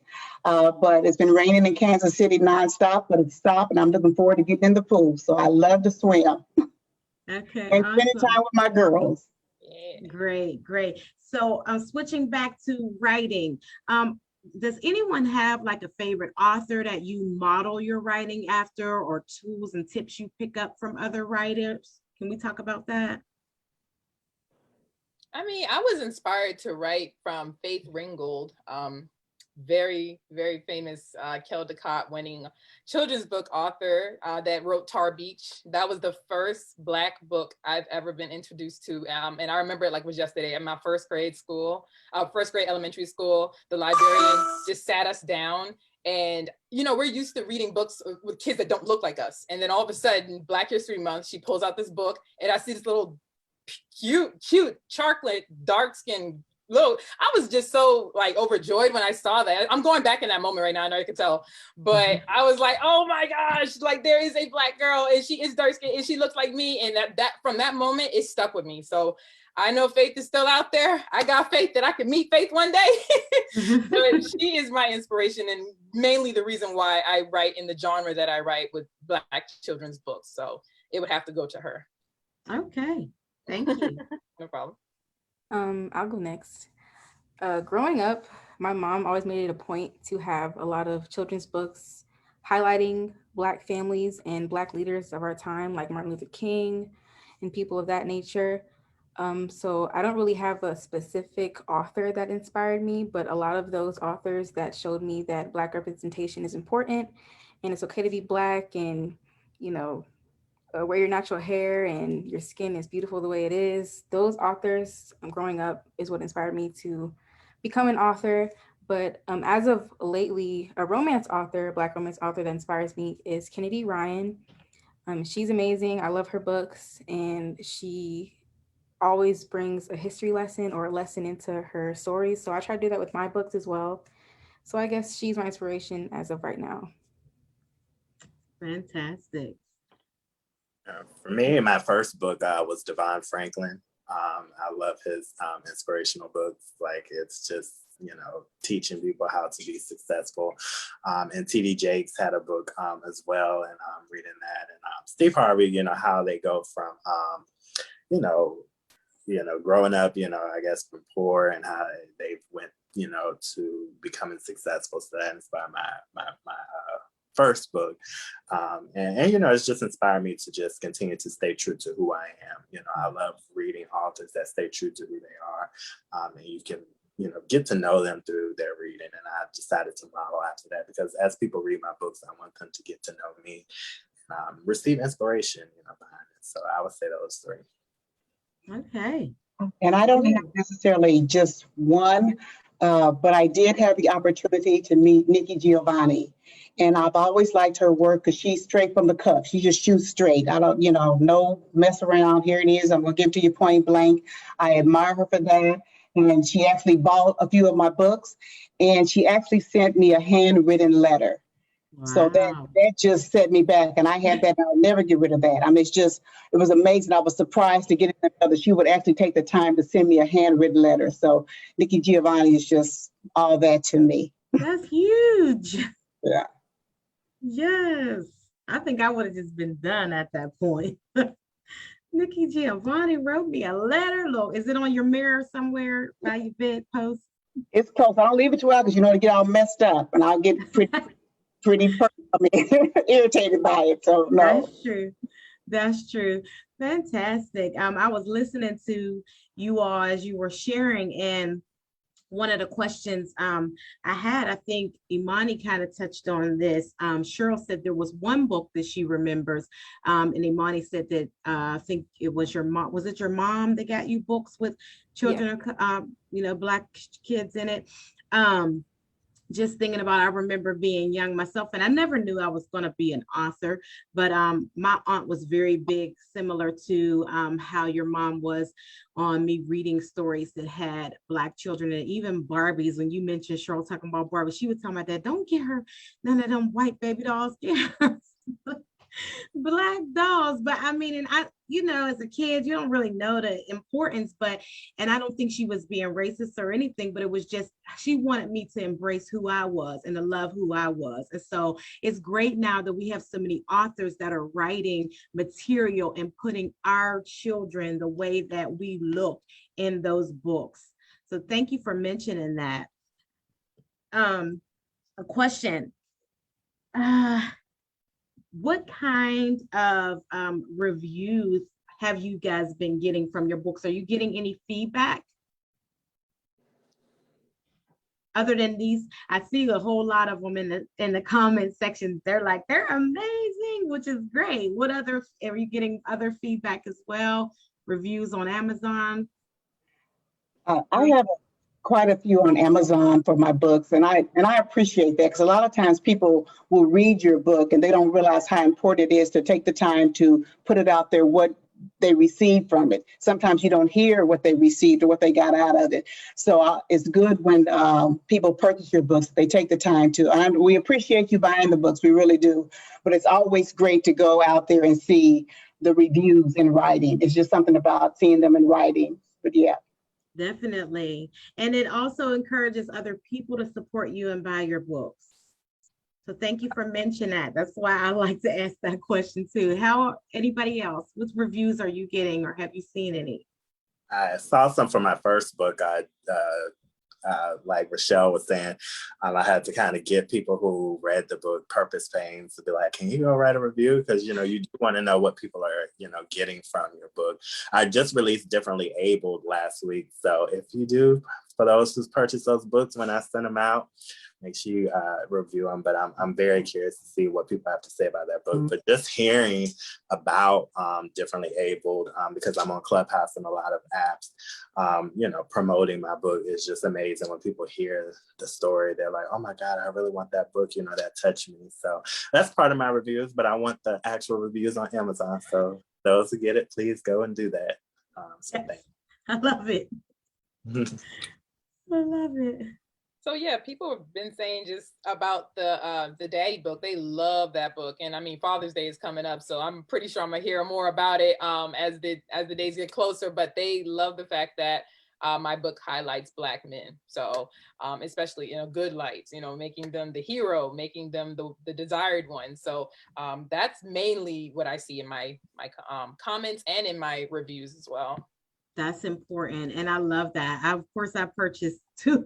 but it's been raining in Kansas City nonstop, but it's stopped, and I'm looking forward to getting in the pool. So I love to swim.
Okay,
and
awesome.
spending time with my girls.
Yeah.
Great, great. So switching back to writing, does anyone have like a favorite author that you model your writing after, or tools and tips you pick up from other writers? Can we talk about that?
I mean, I was inspired to write from Faith Ringgold, very, very famous Caldecott winning children's book author that wrote Tar Beach. That was the first Black book I've ever been introduced to. And I remember it like it was yesterday at my first grade elementary school. The librarian just sat us down, and we're used to reading books with kids that don't look like us. And then all of a sudden, Black History Month, she pulls out this book, and I see this little cute chocolate, dark-skinned little, I was just so like overjoyed when I saw that. I'm going back in that moment right now, I know you can tell, but I was like, oh my gosh, like there is a Black girl and she is dark-skinned and she looks like me. And that from that moment, it stuck with me. So I know Faith is still out there. I got faith that I can meet Faith one day. But she is my inspiration and mainly the reason why I write in the genre that I write with Black children's books. So it would have to go to her.
Okay, thank you.
No problem.
I'll go next. Growing up, my mom always made it a point to have a lot of children's books highlighting Black families and Black leaders of our time, like Martin Luther King and people of that nature. So I don't really have a specific author that inspired me, but a lot of those authors that showed me that Black representation is important and it's okay to be Black, and, wear your natural hair and your skin is beautiful the way it is. Those authors growing up is what inspired me to become an author. But as of lately, a romance author, Black romance author that inspires me is Kennedy Ryan. She's amazing. I love her books, and she always brings a history lesson or a lesson into her stories. So I try to do that with my books as well. So I guess she's my inspiration as of right now.
Fantastic.
For me, my first book was Devon Franklin. I love his inspirational books. Like, it's just, teaching people how to be successful. And T.D. Jakes had a book as well, and reading that. And Steve Harvey, how they go from, growing up, I guess from poor, and how they went, to becoming successful. So that inspired my first book. And it's just inspired me to just continue to stay true to who I am. I love reading authors that stay true to who they are. And you can, get to know them through their reading. And I decided to model after that, because as people read my books, I want them to get to know me, receive inspiration, behind it. So I would say those three.
Okay.
And I don't have necessarily just one, but I did have the opportunity to meet Nikki Giovanni. And I've always liked her work because she's straight from the cuff. She just shoots straight. I don't, no mess around. Here it is. I'm going to give it to you point blank. I admire her for that. And she actually bought a few of my books, and she actually sent me a handwritten letter. So
Wow.
that just set me back, and I had that. And I'll never get rid of that. I mean, it was amazing. I was surprised to get in there that she would actually take the time to send me a handwritten letter. So Nikki Giovanni is just all that to me.
That's huge.
Yeah.
Yes. I think I would have just been done at that point. Nikki Giovanni wrote me a letter. Look, is it on your mirror somewhere by your bedpost?
It's close. I don't leave it too out because to get all messed up, and I'll get irritated by it. So no.
That's true. That's true. Fantastic. I was listening to you all as you were sharing, and one of the questions I had, I think Imani kind of touched on this. Cheryl said there was one book that she remembers, and Imani said that I think it was your mom. Was it your mom that got you books with children, Black kids in it? Just thinking about, I remember being young myself, and I never knew I was going to be an author, but my aunt was very big, similar to how your mom was on me reading stories that had Black children, and even Barbies. When you mentioned Cheryl talking about Barbie, she would tell my dad, don't get her none of them white baby dolls, get her Black dolls. But I mean, and as a kid, you don't really know the importance, and I don't think she was being racist or anything, but it was just, she wanted me to embrace who I was and to love who I was. And so it's great now that we have so many authors that are writing material and putting our children the way that we look in those books. So thank you for mentioning that. A question. What kind of reviews have you guys been getting from your books? Are you getting any feedback? Other than these, I see a whole lot of them in the comment section. They're like, they're amazing, which is great. What other, are you getting other feedback as well? Reviews on Amazon?
I have quite a few on Amazon for my books, and I appreciate that, because a lot of times people will read your book and they don't realize how important it is to take the time to put it out there, what they received from it. Sometimes you don't hear what they received or what they got out of it. So it's good when people purchase your books, they take the time to, and we appreciate you buying the books, we really do. But it's always great to go out there and see the reviews in writing. It's just something about seeing them in writing. But yeah.
Definitely. And it also encourages other people to support you and buy your books. So thank you for mentioning that. That's why I like to ask that question too. How, anybody else, what reviews are you getting, or have you seen any?
I saw some from my first book. Like Rochelle was saying, I had to kind of get people who read the book Purpose Pains to be like, can you go write a review? Because, you do want to know what people are, getting from your book. I just released Differently Abled last week. So if you do, for those who's purchased those books, when I send them out, make sure you review them. But I'm very curious to see what people have to say about that book. Mm-hmm. But just hearing about Differently Abled, because I'm on Clubhouse and a lot of apps, promoting my book is just amazing. When people hear the story, they're like, oh my God, I really want that book, that touched me. So that's part of my reviews, but I want the actual reviews on Amazon. So those who get it, please go and do that. Thanks.
I love it. I love it.
So yeah, people have been saying just about the Daddy book. They love that book, and I mean Father's Day is coming up, so I'm pretty sure I'm gonna hear more about it as the days get closer. But they love the fact that my book highlights Black men, so especially in a good light, making them the hero, making them the desired one. So that's mainly what I see in my comments and in my reviews as well.
That's important, and I love that. Of course, I purchased a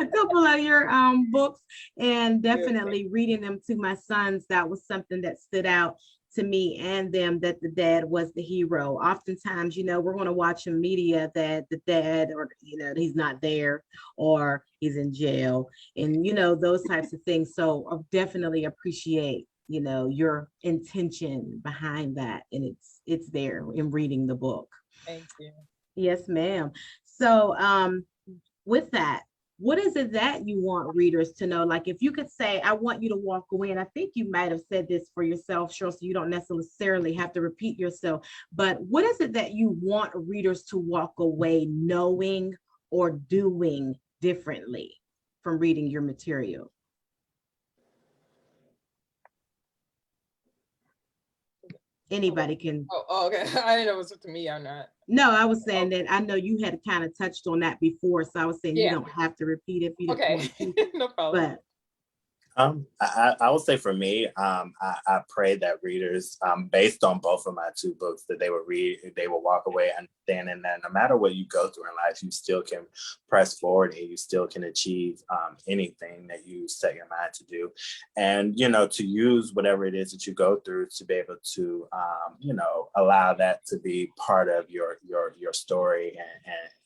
couple of your books, and definitely reading them to my sons. That was something that stood out to me and them, that the dad was the hero. Oftentimes, we're going to watch in media that the dad, or he's not there, or he's in jail, and those types of things. So I definitely appreciate your intention behind that, and it's there in reading the book.
Thank you.
Yes, ma'am. So with that, what is it that you want readers to know? Like if you could say, I want you to walk away, and I think you might have said this for yourself, Cheryl, so you don't necessarily have to repeat yourself, but what is it that you want readers to walk away knowing or doing differently from reading your material? Anybody can.
Oh, okay. I didn't know it was up to me or not.
No, I was saying that I know you had kind of touched on that before, so I was saying you
Yeah.
don't have to repeat if you didn't
Okay.
want to.
No problem.
But
I would say for me, I pray that readers, based on both of my two books, that they will read, they will walk away understanding that no matter what you go through in life, you still can press forward and you still can achieve anything that you set your mind to do. And, you know, to use whatever it is that you go through to be able to, you know, allow that to be part of your story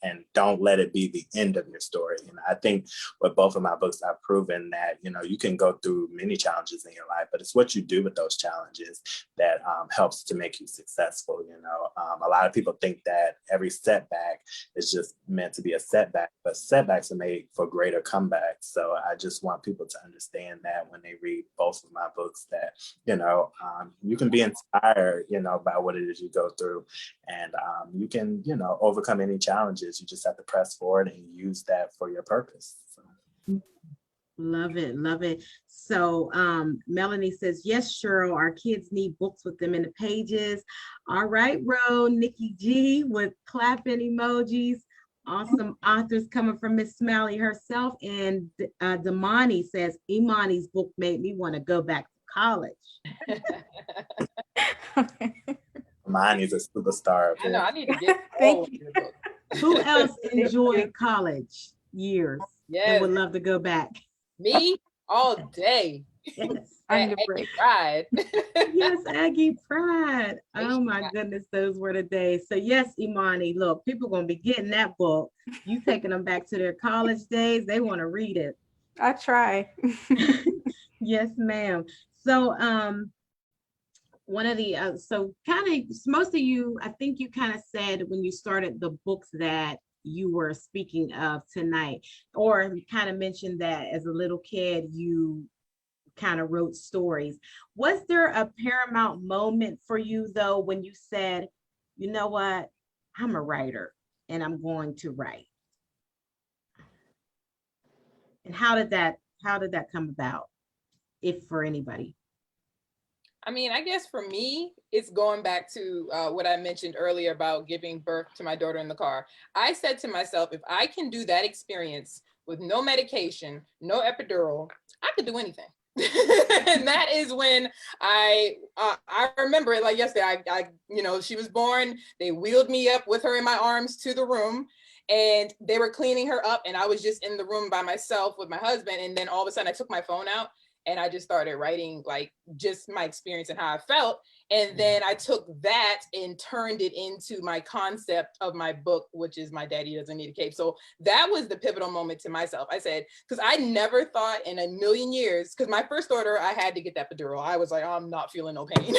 and don't let it be the end of your story. And I think with both of my books, I've proven that, you know, you can go through many challenges in your life, but it's what you do with those challenges that helps to make you successful. You know, a lot of people think that every setback is just meant to be a setback, but setbacks are made for greater comebacks. So I just want people to understand that when they read both of my books, that, you know, you can be inspired, you know, by what it is you go through, and you can, you know, overcome any challenges. You just have to press forward and use that for your purpose. So.
love it, love it. So Melanie says, yes, Cheryl, our kids need books with them in the pages. All right, Ro, Nikki G with clapping emojis. Awesome authors coming from Miss Smiley herself. And Damani says, Imani's book made me want to go back to college.
Mine is a superstar.
I know, I need to get
Thank
all of your books.
Who else enjoyed college years and
Yes,
would love to go back?
me all day.
Yes.
I need a
Aggie
break.
Pride.
Yes, Aggie Pride. Oh my goodness, those were the days. So yes, Imani, look, people are gonna be getting that book. You taking them back to their college days. They want to read it.
I try.
Yes, ma'am. So one of the so kind of most of you, I think you kind of said when you started the books that you were speaking of tonight, or you kind of mentioned that as a little kid you kind of wrote stories. Was there a paramount moment for you though when you said, you know what, I'm a writer and I'm going to write? And how did that come about, if for anybody?
I mean, I guess for me, it's going back to what I mentioned earlier about giving birth to my daughter in the car. I said to myself, if I can do that experience with no medication, no epidural, I could do anything. And that is when I remember it like yesterday. I you know, she was born, they wheeled me up with her in my arms to the room, and they were cleaning her up, and I was just in the room by myself with my husband, and then all of a sudden I took my phone out and I just started writing like just my experience and how I felt. And then I took that and turned it into my concept of my book, which is My Daddy Doesn't Need a Cape. So that was the pivotal moment to myself. I said, because I never thought in a million years, because my first daughter, I had to get that epidural. I was like, I'm not feeling no pain.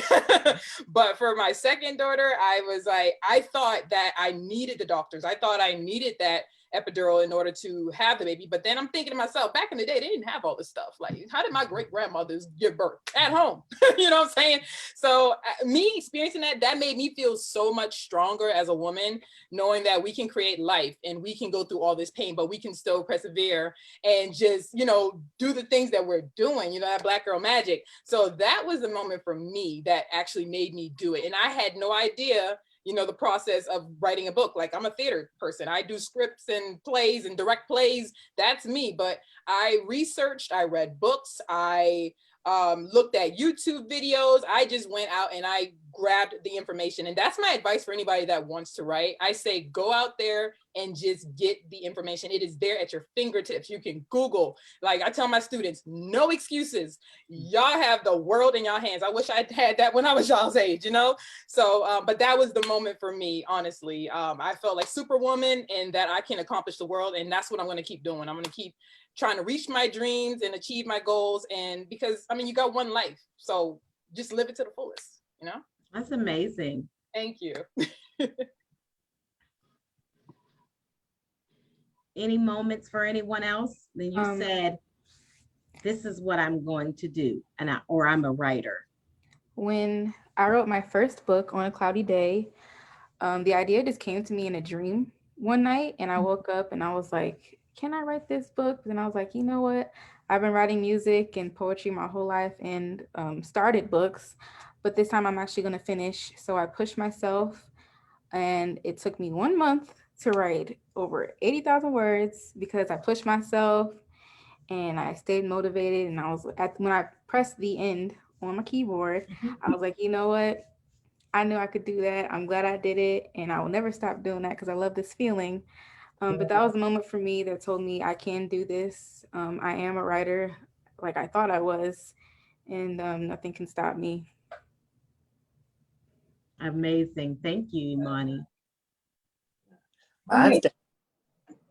But for my second daughter, I was like, I thought that I needed the doctors. I thought I needed that epidural in order to have the baby. But then I'm thinking to myself, back in the day, they didn't have all this stuff. Like, how did my great grandmothers give birth at home? You know what I'm saying? So me experiencing that made me feel so much stronger as a woman, knowing that we can create life and we can go through all this pain, but we can still persevere and just, you know, do the things that we're doing, you know, that Black girl magic. So that was the moment for me that actually made me do it. And I had no idea, you know, the process of writing a book. Like, I'm a theater person. I do scripts and plays and direct plays. That's me. But I researched, I read books, I looked at YouTube videos. I just went out and I grabbed the information. And that's my advice for anybody that wants to write. I say, go out there and just get the information. It is there at your fingertips. You can Google. Like I tell my students, no excuses. Y'all have the world in your hands. I wish I had that when I was y'all's age, you know? So, but that was the moment for me, honestly. I felt like Superwoman and that I can accomplish the world. And that's what I'm going to keep doing. I'm going to keep trying to reach my dreams and achieve my goals. And because, I mean, you got one life. So just live it to the fullest, you know?
That's amazing.
Thank you.
Any moments for anyone else? Then you
Um,
said, this is what I'm going to do, or I'm a writer.
when I wrote my first book on a cloudy day, the idea just came to me in a dream one night, and I woke up and I was like, "Can I write this book?" And I was like, "You know what? I've been writing music and poetry my whole life, and started books, but this time I'm actually going to finish." So I pushed myself, and it took me 1 month to write over 80,000 words because I pushed myself and I stayed motivated. And I was when I pressed the end on my keyboard, I was like, "You know what? I knew I could do that. I'm glad I did it, and I will never stop doing that because I love this feeling." But that was a moment for me that told me I can do this. I am a writer, like I thought I was, and nothing can stop me.
Amazing. Thank you, Imani.
Mine's
Right.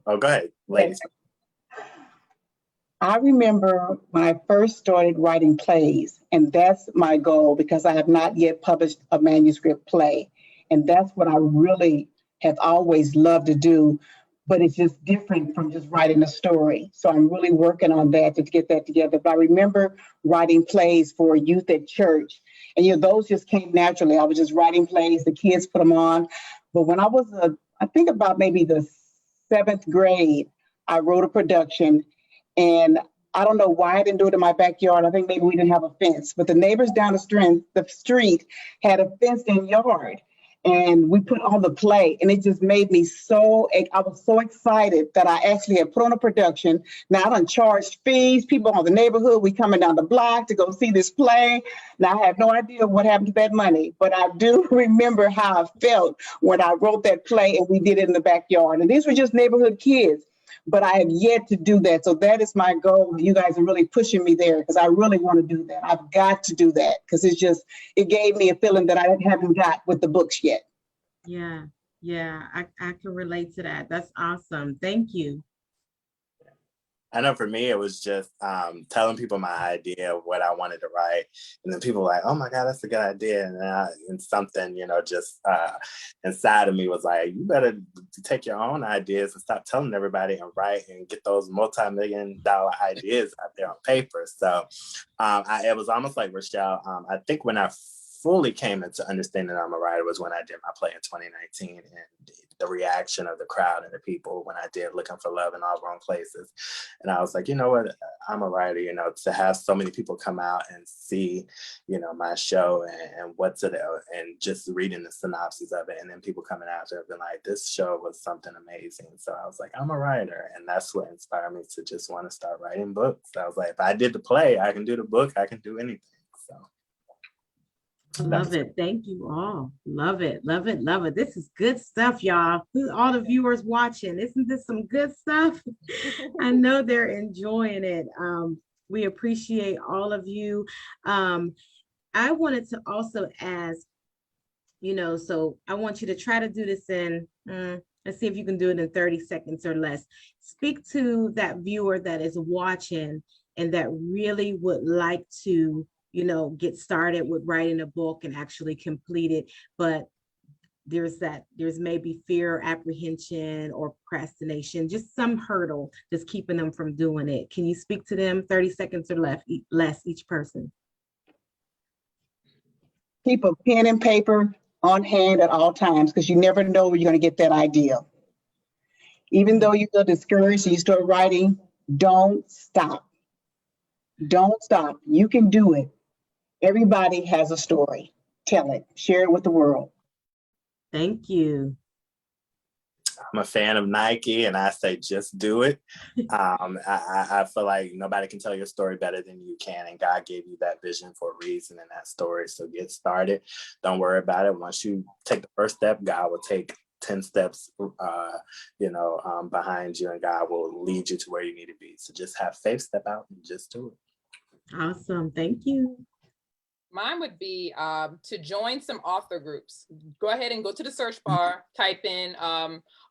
oh, go ahead, ladies.
I remember when I first started writing plays, and that's my goal because I have not yet published a manuscript play. And that's what I really have always loved to do, but it's just different from just writing a story. So I'm really working on that to get that together. But I remember writing plays for youth at church, and those just came naturally. I was just writing plays, the kids put them on. But when I was, I think about maybe the seventh grade, I wrote a production, and I don't know why I didn't do it in my backyard. I think maybe we didn't have a fence, but the neighbors down the street had a fenced in yard. And we put on the play, and it just made me I was so excited that I actually had put on a production. Now I done charged fees, people on the neighborhood, we coming down the block to go see this play. Now I have no idea what happened to that money, but I do remember how I felt when I wrote that play and we did it in the backyard. And these were just neighborhood kids, but I have yet to do that. So that is my goal. You guys are really pushing me there because I really want to do that. I've got to do that because it gave me a feeling that I haven't got with the books yet.
Yeah, yeah, I can relate to that. That's awesome. Thank you.
I know for me, it was just telling people my idea of what I wanted to write. And then people were like, "Oh my God, that's a good idea." And something, just inside of me was like, you better take your own ideas and stop telling everybody and write and get those multi-million-dollar ideas out there on paper. So it was almost like Rochelle. I think when I fully came into understanding I'm a writer was when I did my play in 2019, and the reaction of the crowd and the people when I did Looking for Love in All Wrong Places. And I was like, you know what, I'm a writer, to have so many people come out and see, my show and what's it, and just reading the synopsis of it, and then people coming after have been like, this show was something amazing. So I was like, I'm a writer, and that's what inspired me to just want to start writing books. I was like, if I did the play, I can do the book, I can do anything. So
Love it. Thank you all. Love it. Love it. Love it. This is good stuff, y'all. All the viewers watching, isn't this some good stuff? I know they're enjoying it. We appreciate all of you. I wanted to also ask, so I want you to try to do this in, let's see if you can do it in 30 seconds or less. Speak to that viewer that is watching and that really would like to get started with writing a book and actually complete it. But there's maybe fear, apprehension, or procrastination, just some hurdle that's keeping them from doing it. Can you speak to them 30 seconds or less each person?
Keep a pen and paper on hand at all times because you never know where you're going to get that idea. Even though you feel discouraged and you start writing, don't stop. Don't stop. You can do it. Everybody has a story. Tell it. Share it with the world.
Thank you.
I'm a fan of Nike, and I say just do it. I feel like nobody can tell your story better than you can, and God gave you that vision for a reason in that story. So get started. Don't worry about it. Once you take the first step, God will take 10 steps behind you, and God will lead you to where you need to be. So just have faith, step out, and just do it.
Awesome. Thank you.
Mine would be to join some author groups. Go ahead and go to the search bar, type in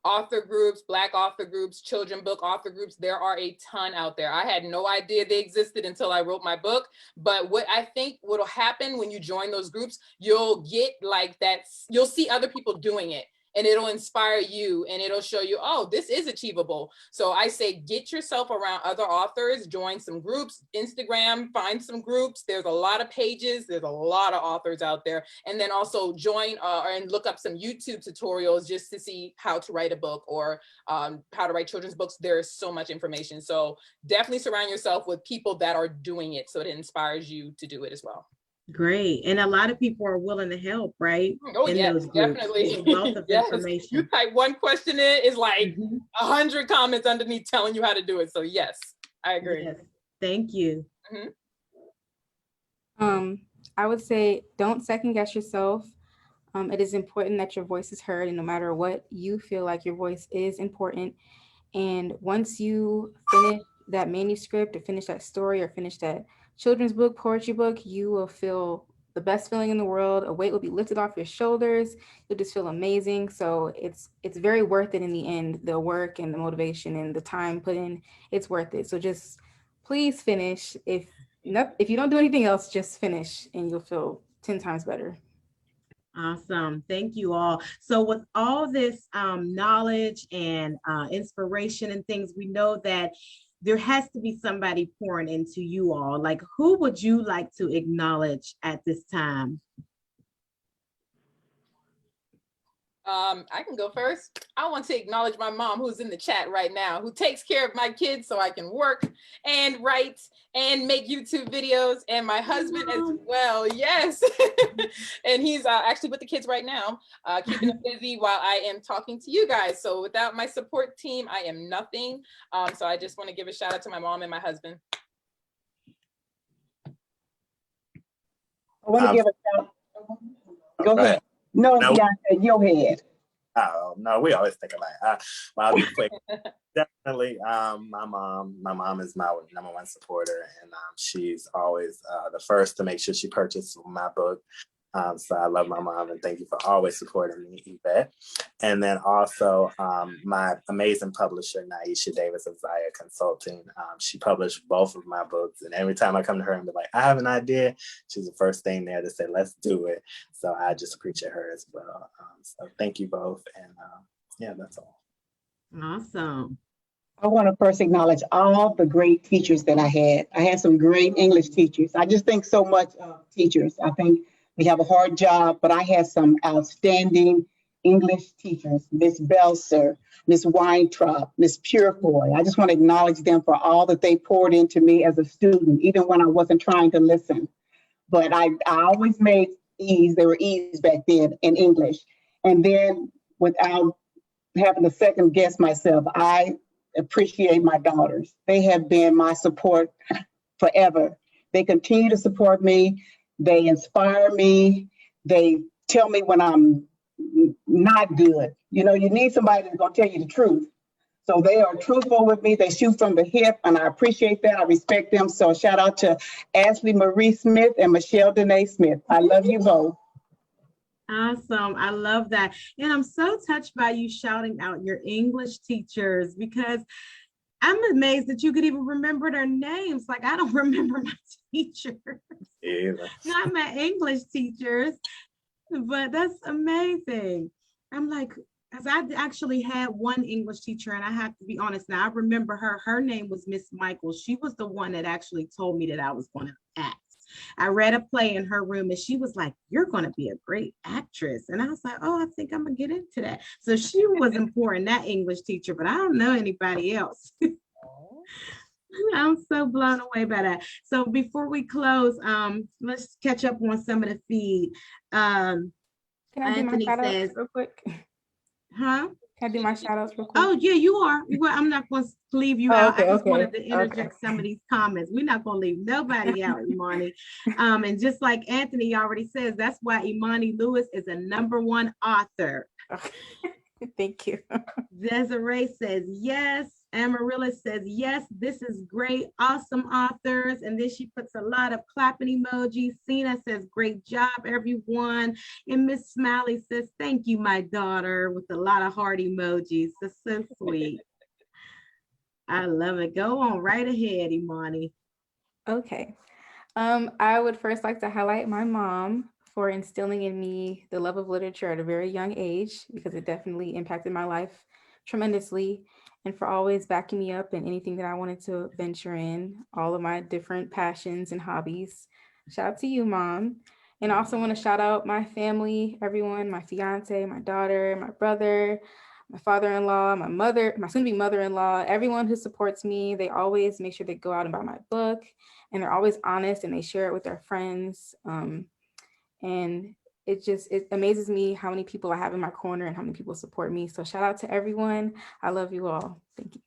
author groups, Black author groups, children book author groups. There are a ton out there. I had no idea they existed until I wrote my book. But what I think what'll happen when you join those groups, you'll get like that, you'll see other people doing it. and it'll inspire you and it'll show you, oh, this is achievable. So I say, get yourself around other authors, join some groups, Instagram, find some groups. There's a lot of pages. There's a lot of authors out there. And then also join and look up some YouTube tutorials just to see how to write a book or how to write children's books. There's so much information. So definitely surround yourself with people that are doing it so it inspires you to do it as well.
Great. And a lot of people are willing to help, right?
Oh,
In
yes,
those groups.
definitely.
It's a wealth of
Yes.
information.
You type one question in, it's like
Mhm.
100 comments underneath telling you how to do it. So yes, I agree.
Yes. Thank you.
I would say don't second guess yourself. It is important that your voice is heard, and no matter what, you feel like your voice is important. And once you finish that manuscript or finish that story or finish that children's book, poetry book, you will feel the best feeling in the world. A weight will be lifted off your shoulders. You'll just feel amazing. So it's very worth it in the end, the work and the motivation and the time put in, it's worth it. So just please finish. If you don't do anything else, just finish and you'll feel 10 times better.
Awesome. Thank you all. So with all this knowledge and inspiration and things, we know that there has to be somebody pouring into you all. Like, who would you like to acknowledge at this time?
I can go first. I want to acknowledge my mom who's in the chat right now, who takes care of my kids so I can work and write and make YouTube videos, and my husband as well. Yes. And he's actually with the kids right now, keeping them busy while I am talking to you guys. So without my support team, I am nothing. So I just want to give a shout out to my mom and my husband.
I want to give a shout. Go ahead. No, your head.
Oh no, we always think alike. Well, I'll be quick. Definitely, my mom is my number one supporter, and she's always the first to make sure she purchases my book. So I love my mom, and thank you for always supporting me, Yvette. And then also my amazing publisher, Naisha Davis of Zaya Consulting. She published both of my books, and every time I come to her and be like, I have an idea, she's the first thing there to say, let's do it. So I just appreciate her as well. So thank you both, and yeah, that's all.
Awesome.
I want to first acknowledge all the great teachers that I had. I had some great English teachers. I just think so much of teachers. I think we have a hard job, but I had some outstanding English teachers, Miss Belser, Miss Weintraub, Miss Purefoy. I just want to acknowledge them for all that they poured into me as a student, even when I wasn't trying to listen. But I always made E's, there were E's back then in English. And then without having to second guess myself, I appreciate my daughters. They have been my support forever. They continue to support me. They inspire me. They tell me when I'm not good. You know, you need somebody that's going to tell you the truth. So they are truthful with me. They shoot from the hip, and I appreciate that. I respect them. So shout out to Ashley Marie Smith and Michelle Danae Smith. I love you both.
Awesome. I love that. And I'm so touched by you shouting out your English teachers, because I'm amazed that you could even remember their names. Like, I don't remember my teachers, not my English teachers, but that's amazing. I'm like, because I actually had one English teacher, and I have to be honest now, I remember her. Her name was Miss Michaels. She was the one that actually told me that I was going to act. I read a play in her room, and she was like, you're going to be a great actress. And I was like, oh, I think I'm going to get into that. So she was important, that English teacher, but I don't know anybody else. I'm so blown away by that. So before we close, let's catch up on some of the feed.
Can I do my
Anthony
shout outs
says,
real quick?
huh?
Can I do my shout outs real quick?
Oh, yeah, you are. Well, I'm not going to leave you out.
Okay,
I just wanted to
okay,
interject some of these comments. We're not going to leave nobody out, Imani. And just like Anthony already says, that's why Imani Lewis is a #1 author.
Thank you.
Desiree says yes. Amarilla says yes, this is great, awesome authors. And then she puts a lot of clapping emojis. Sina says great job, everyone. And Miss Smiley says thank you, my daughter, with a lot of heart emojis. That's so sweet. I love it. Go on right ahead, Imani.
Okay. I would first like to highlight my mom for instilling in me the love of literature at a very young age, because it definitely impacted my life tremendously, and for always backing me up in anything that I wanted to venture in, all of my different passions and hobbies. Shout out to you, Mom. And I also want to shout out my family, everyone, my fiance, my daughter, my brother, my father-in-law, my mother, my soon-to-be mother-in-law, everyone who supports me. They always make sure they go out and buy my book, and they're always honest, and they share it with their friends. And it amazes me how many people I have in my corner and how many people support me. So shout out to everyone. I love you all. Thank you.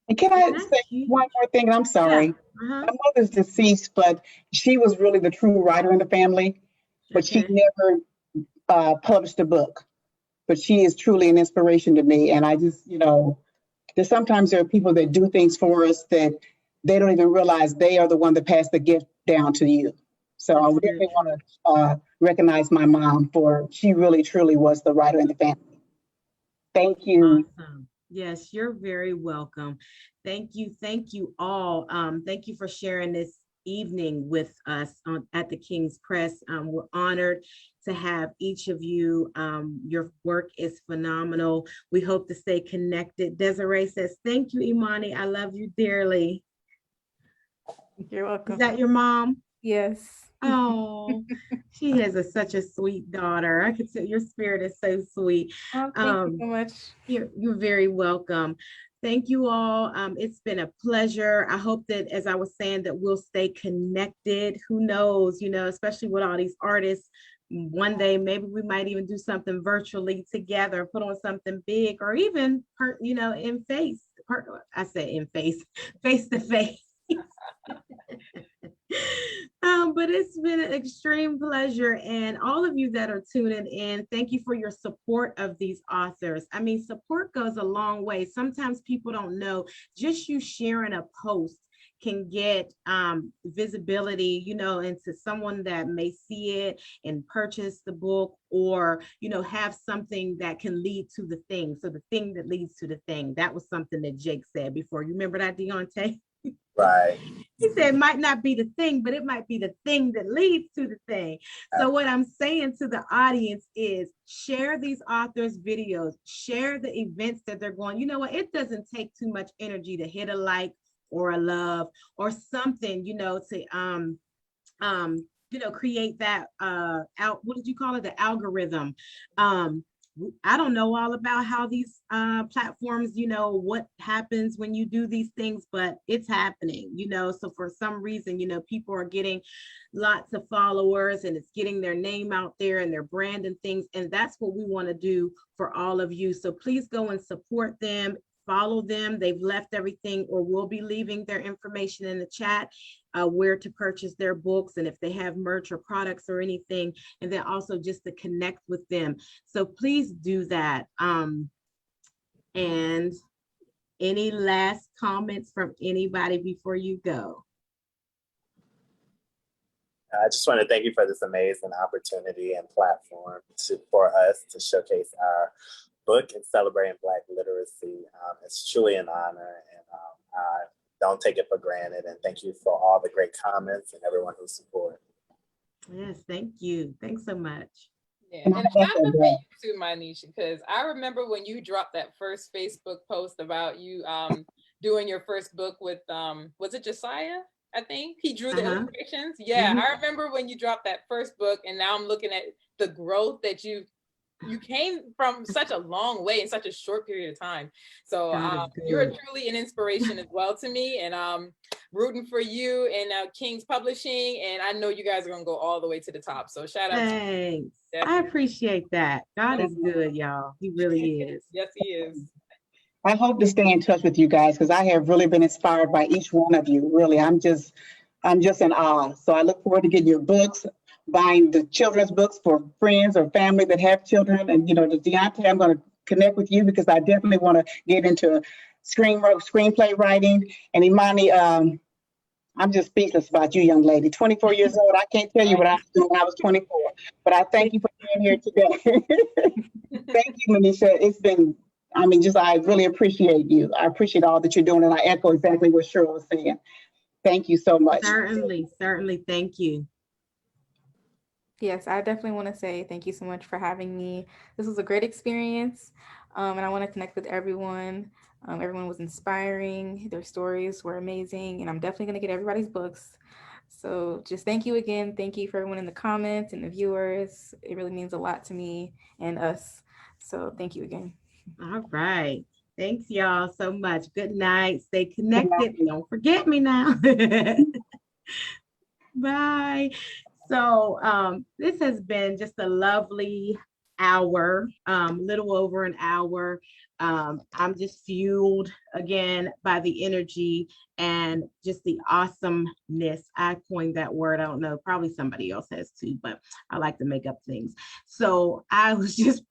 And can I
Thank
say
you.
one more thing? I'm sorry.
Uh-huh.
My mother's deceased, but she was really the true writer in the family. But she
Okay.
never published a book. But she is truly an inspiration to me. And I just, there's sometimes there are people that do things for us that they don't even realize they are the one that passed the gift down to you. So I
That's
would
very
definitely want to recognize my mom for she really truly was the writer in the family. Thank you.
Awesome. Yes, you're very welcome. Thank you. Thank you all. Thank you for sharing this evening with us at the King's Press. We're honored to have each of you. Your work is phenomenal. We hope to stay connected. Desiree says, thank you, Imani. I love you dearly.
You're welcome.
Is that your mom?
Yes.
Oh, she has such a sweet daughter. I could tell your spirit is so sweet.
Oh, thank you so much.
You're very welcome. Thank you all. It's been a pleasure. I hope that, as I was saying, that we'll stay connected. Who knows, especially with all these artists. One day, maybe we might even do something virtually together, put on something big, or even, in face. I say in face, face to face. But it's been an extreme pleasure. And all of you that are tuning in, thank you for your support of these authors. I mean, support goes a long way. Sometimes people don't know, just you sharing a post can get visibility, into someone that may see it and purchase the book, or, have something that can lead to the thing. So the thing that leads to the thing, that was something that Jake said before. You remember that, Deontay?
Right.
He said it might not be the thing, but it might be the thing that leads to the thing. So what I'm saying to the audience is share these authors' videos, share the events that they're going. You know what? It doesn't take too much energy to hit a like or a love or something, to create that what did you call it? The algorithm. I don't know all about how these platforms, what happens when you do these things, but it's happening, so for some reason, people are getting lots of followers and it's getting their name out there and their brand and things. And that's what we want to do for all of you. So please go and support them. Follow them. They've left everything, or will be leaving their information in the chat, where to purchase their books, and if they have merch or products or anything, and then also just to connect with them. So please do that. And any last comments from anybody before you go?
I just want to thank you for this amazing opportunity and platform for us to showcase our book and celebrating Black literacy. It's truly an honor, and I don't take it for granted. And thank you for all the great comments and everyone who supported.
Yes, thank you. Thanks so much.
Yeah, and shout out to you too, Manisha, because I remember when you dropped that first Facebook post about you doing your first book with was it Josiah? I think he drew the illustrations. Yeah, I remember when you dropped that first book, and now I'm looking at the growth that you came from such a long way in such a short period of time. So you're truly an inspiration as well to me, and rooting for you and King's Publishing. And I know you guys are gonna go all the way to the top. So shout out.
Thanks. I appreciate that. God is good, y'all. He really is.
Yes, he is.
I hope to stay in touch with you guys because I have really been inspired by each one of you. Really, I'm just in awe. So I look forward to getting your books, buying the children's books for friends or family that have children. And, the Deontay, I'm going to connect with you because I definitely want to get into screenplay writing. And Imani, I'm just speechless about you, young lady. 24 years old. I can't tell you what I was doing when I was 24. But I thank you for being here today. Thank you, Manisha. It's been, I really appreciate you. I appreciate all that you're doing. And I echo exactly what Cheryl was saying. Thank you so much.
Certainly. Thank you.
Yes, I definitely want to say thank you so much for having me. This was a great experience, and I want to connect with everyone. Everyone was inspiring. Their stories were amazing, and I'm definitely going to get everybody's books. So just thank you again. Thank you for everyone in the comments and the viewers. It really means a lot to me and us. So thank you again.
All right. Thanks, y'all, so much. Good night. Stay
Good
connected.
night.
Don't forget me now. Bye. So this has been just a lovely hour, little over an hour. I'm just fueled again by the energy and just the awesomeness. I coined that word. I don't know, probably somebody else has too, but I like to make up things. So I was just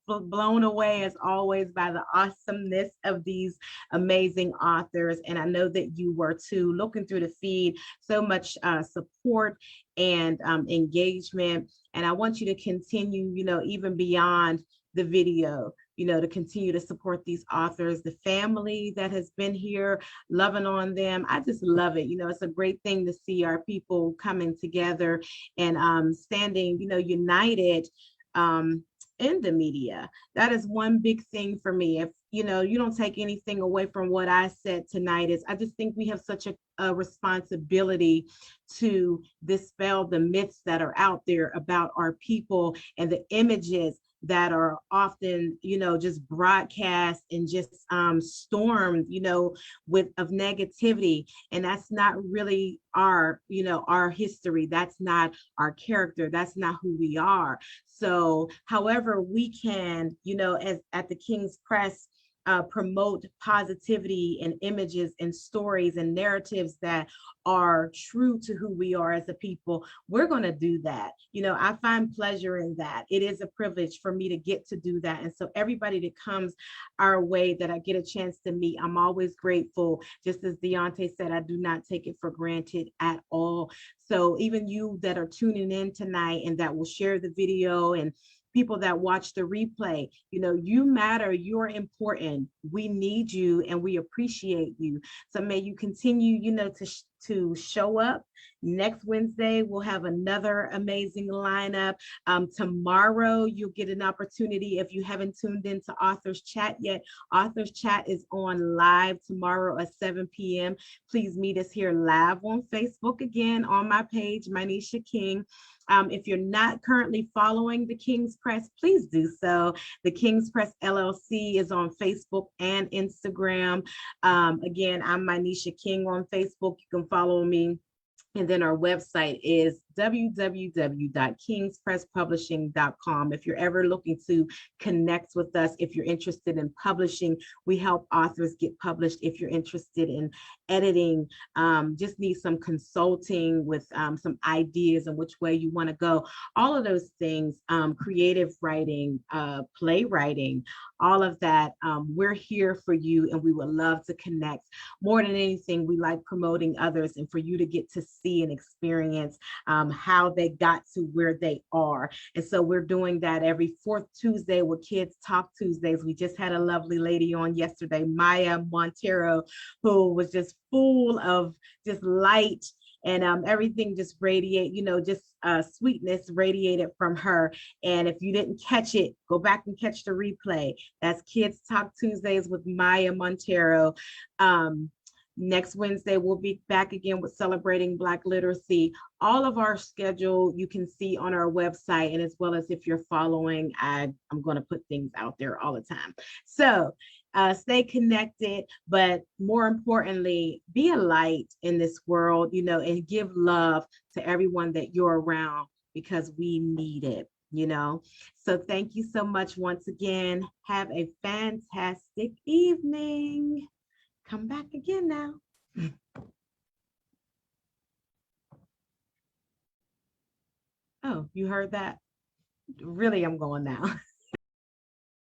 blown away as always by the awesomeness of these amazing authors. And I know that you were too, looking through the feed, so much support and engagement. And I want you to continue, even beyond the video, to continue to support these authors, the family that has been here, loving on them. I just love it. It's a great thing to see our people coming together and standing, united in the media. That is one big thing for me. If you don't take anything away from what I said tonight, is I just think we have such a responsibility to dispel the myths that are out there about our people and the images that are often, just broadcast and just stormed, with of negativity. And that's not really our history. That's not our character. That's not who we are. So however we can, as at the King's Press, promote positivity and images and stories and narratives that are true to who we are as a people, we're going to do that. I find pleasure in that. It is a privilege for me to get to do that. And so everybody that comes our way that I get a chance to meet, I'm always grateful. Just as Deontay said, I do not take it for granted at all. So even you that are tuning in tonight and that will share the video, and people that watch the replay, you matter, you're important. We need you and we appreciate you. So may you continue, to show up. Next Wednesday, we'll have another amazing lineup. Tomorrow, you'll get an opportunity, if you haven't tuned into Authors Chat yet. Authors Chat is on live tomorrow at 7 p.m. Please meet us here live on Facebook again on my page, Manisha King. If you're not currently following the King's Press, please do so. The King's Press LLC is on Facebook and Instagram. Again, I'm Manisha King on Facebook. You can follow me. And then our website is www.kingspresspublishing.com. If you're ever looking to connect with us, if you're interested in publishing, we help authors get published. If you're interested in editing, just need some consulting with some ideas and which way you want to go, all of those things, creative writing, playwriting, all of that, we're here for you and we would love to connect. More than anything, we like promoting others and for you to get to see and experience how they got to where they are. And so we're doing that every fourth Tuesday with Kids Talk Tuesdays. We just had a lovely lady on yesterday, Maya Montero, who was just full of just light and everything just radiate, just sweetness radiated from her. And if you didn't catch it, go back and catch the replay. That's Kids Talk Tuesdays with Maya Montero. Next Wednesday, we'll be back again with Celebrating Black Literacy. All of our schedule you can see on our website, and as well as if you're following, I'm going to put things out there all the time. So stay connected, but more importantly, be a light in this world, and give love to everyone that you're around because we need it. So thank you so much once again. Have a fantastic evening. Come back again now. Oh, you heard that? Really, I'm going now.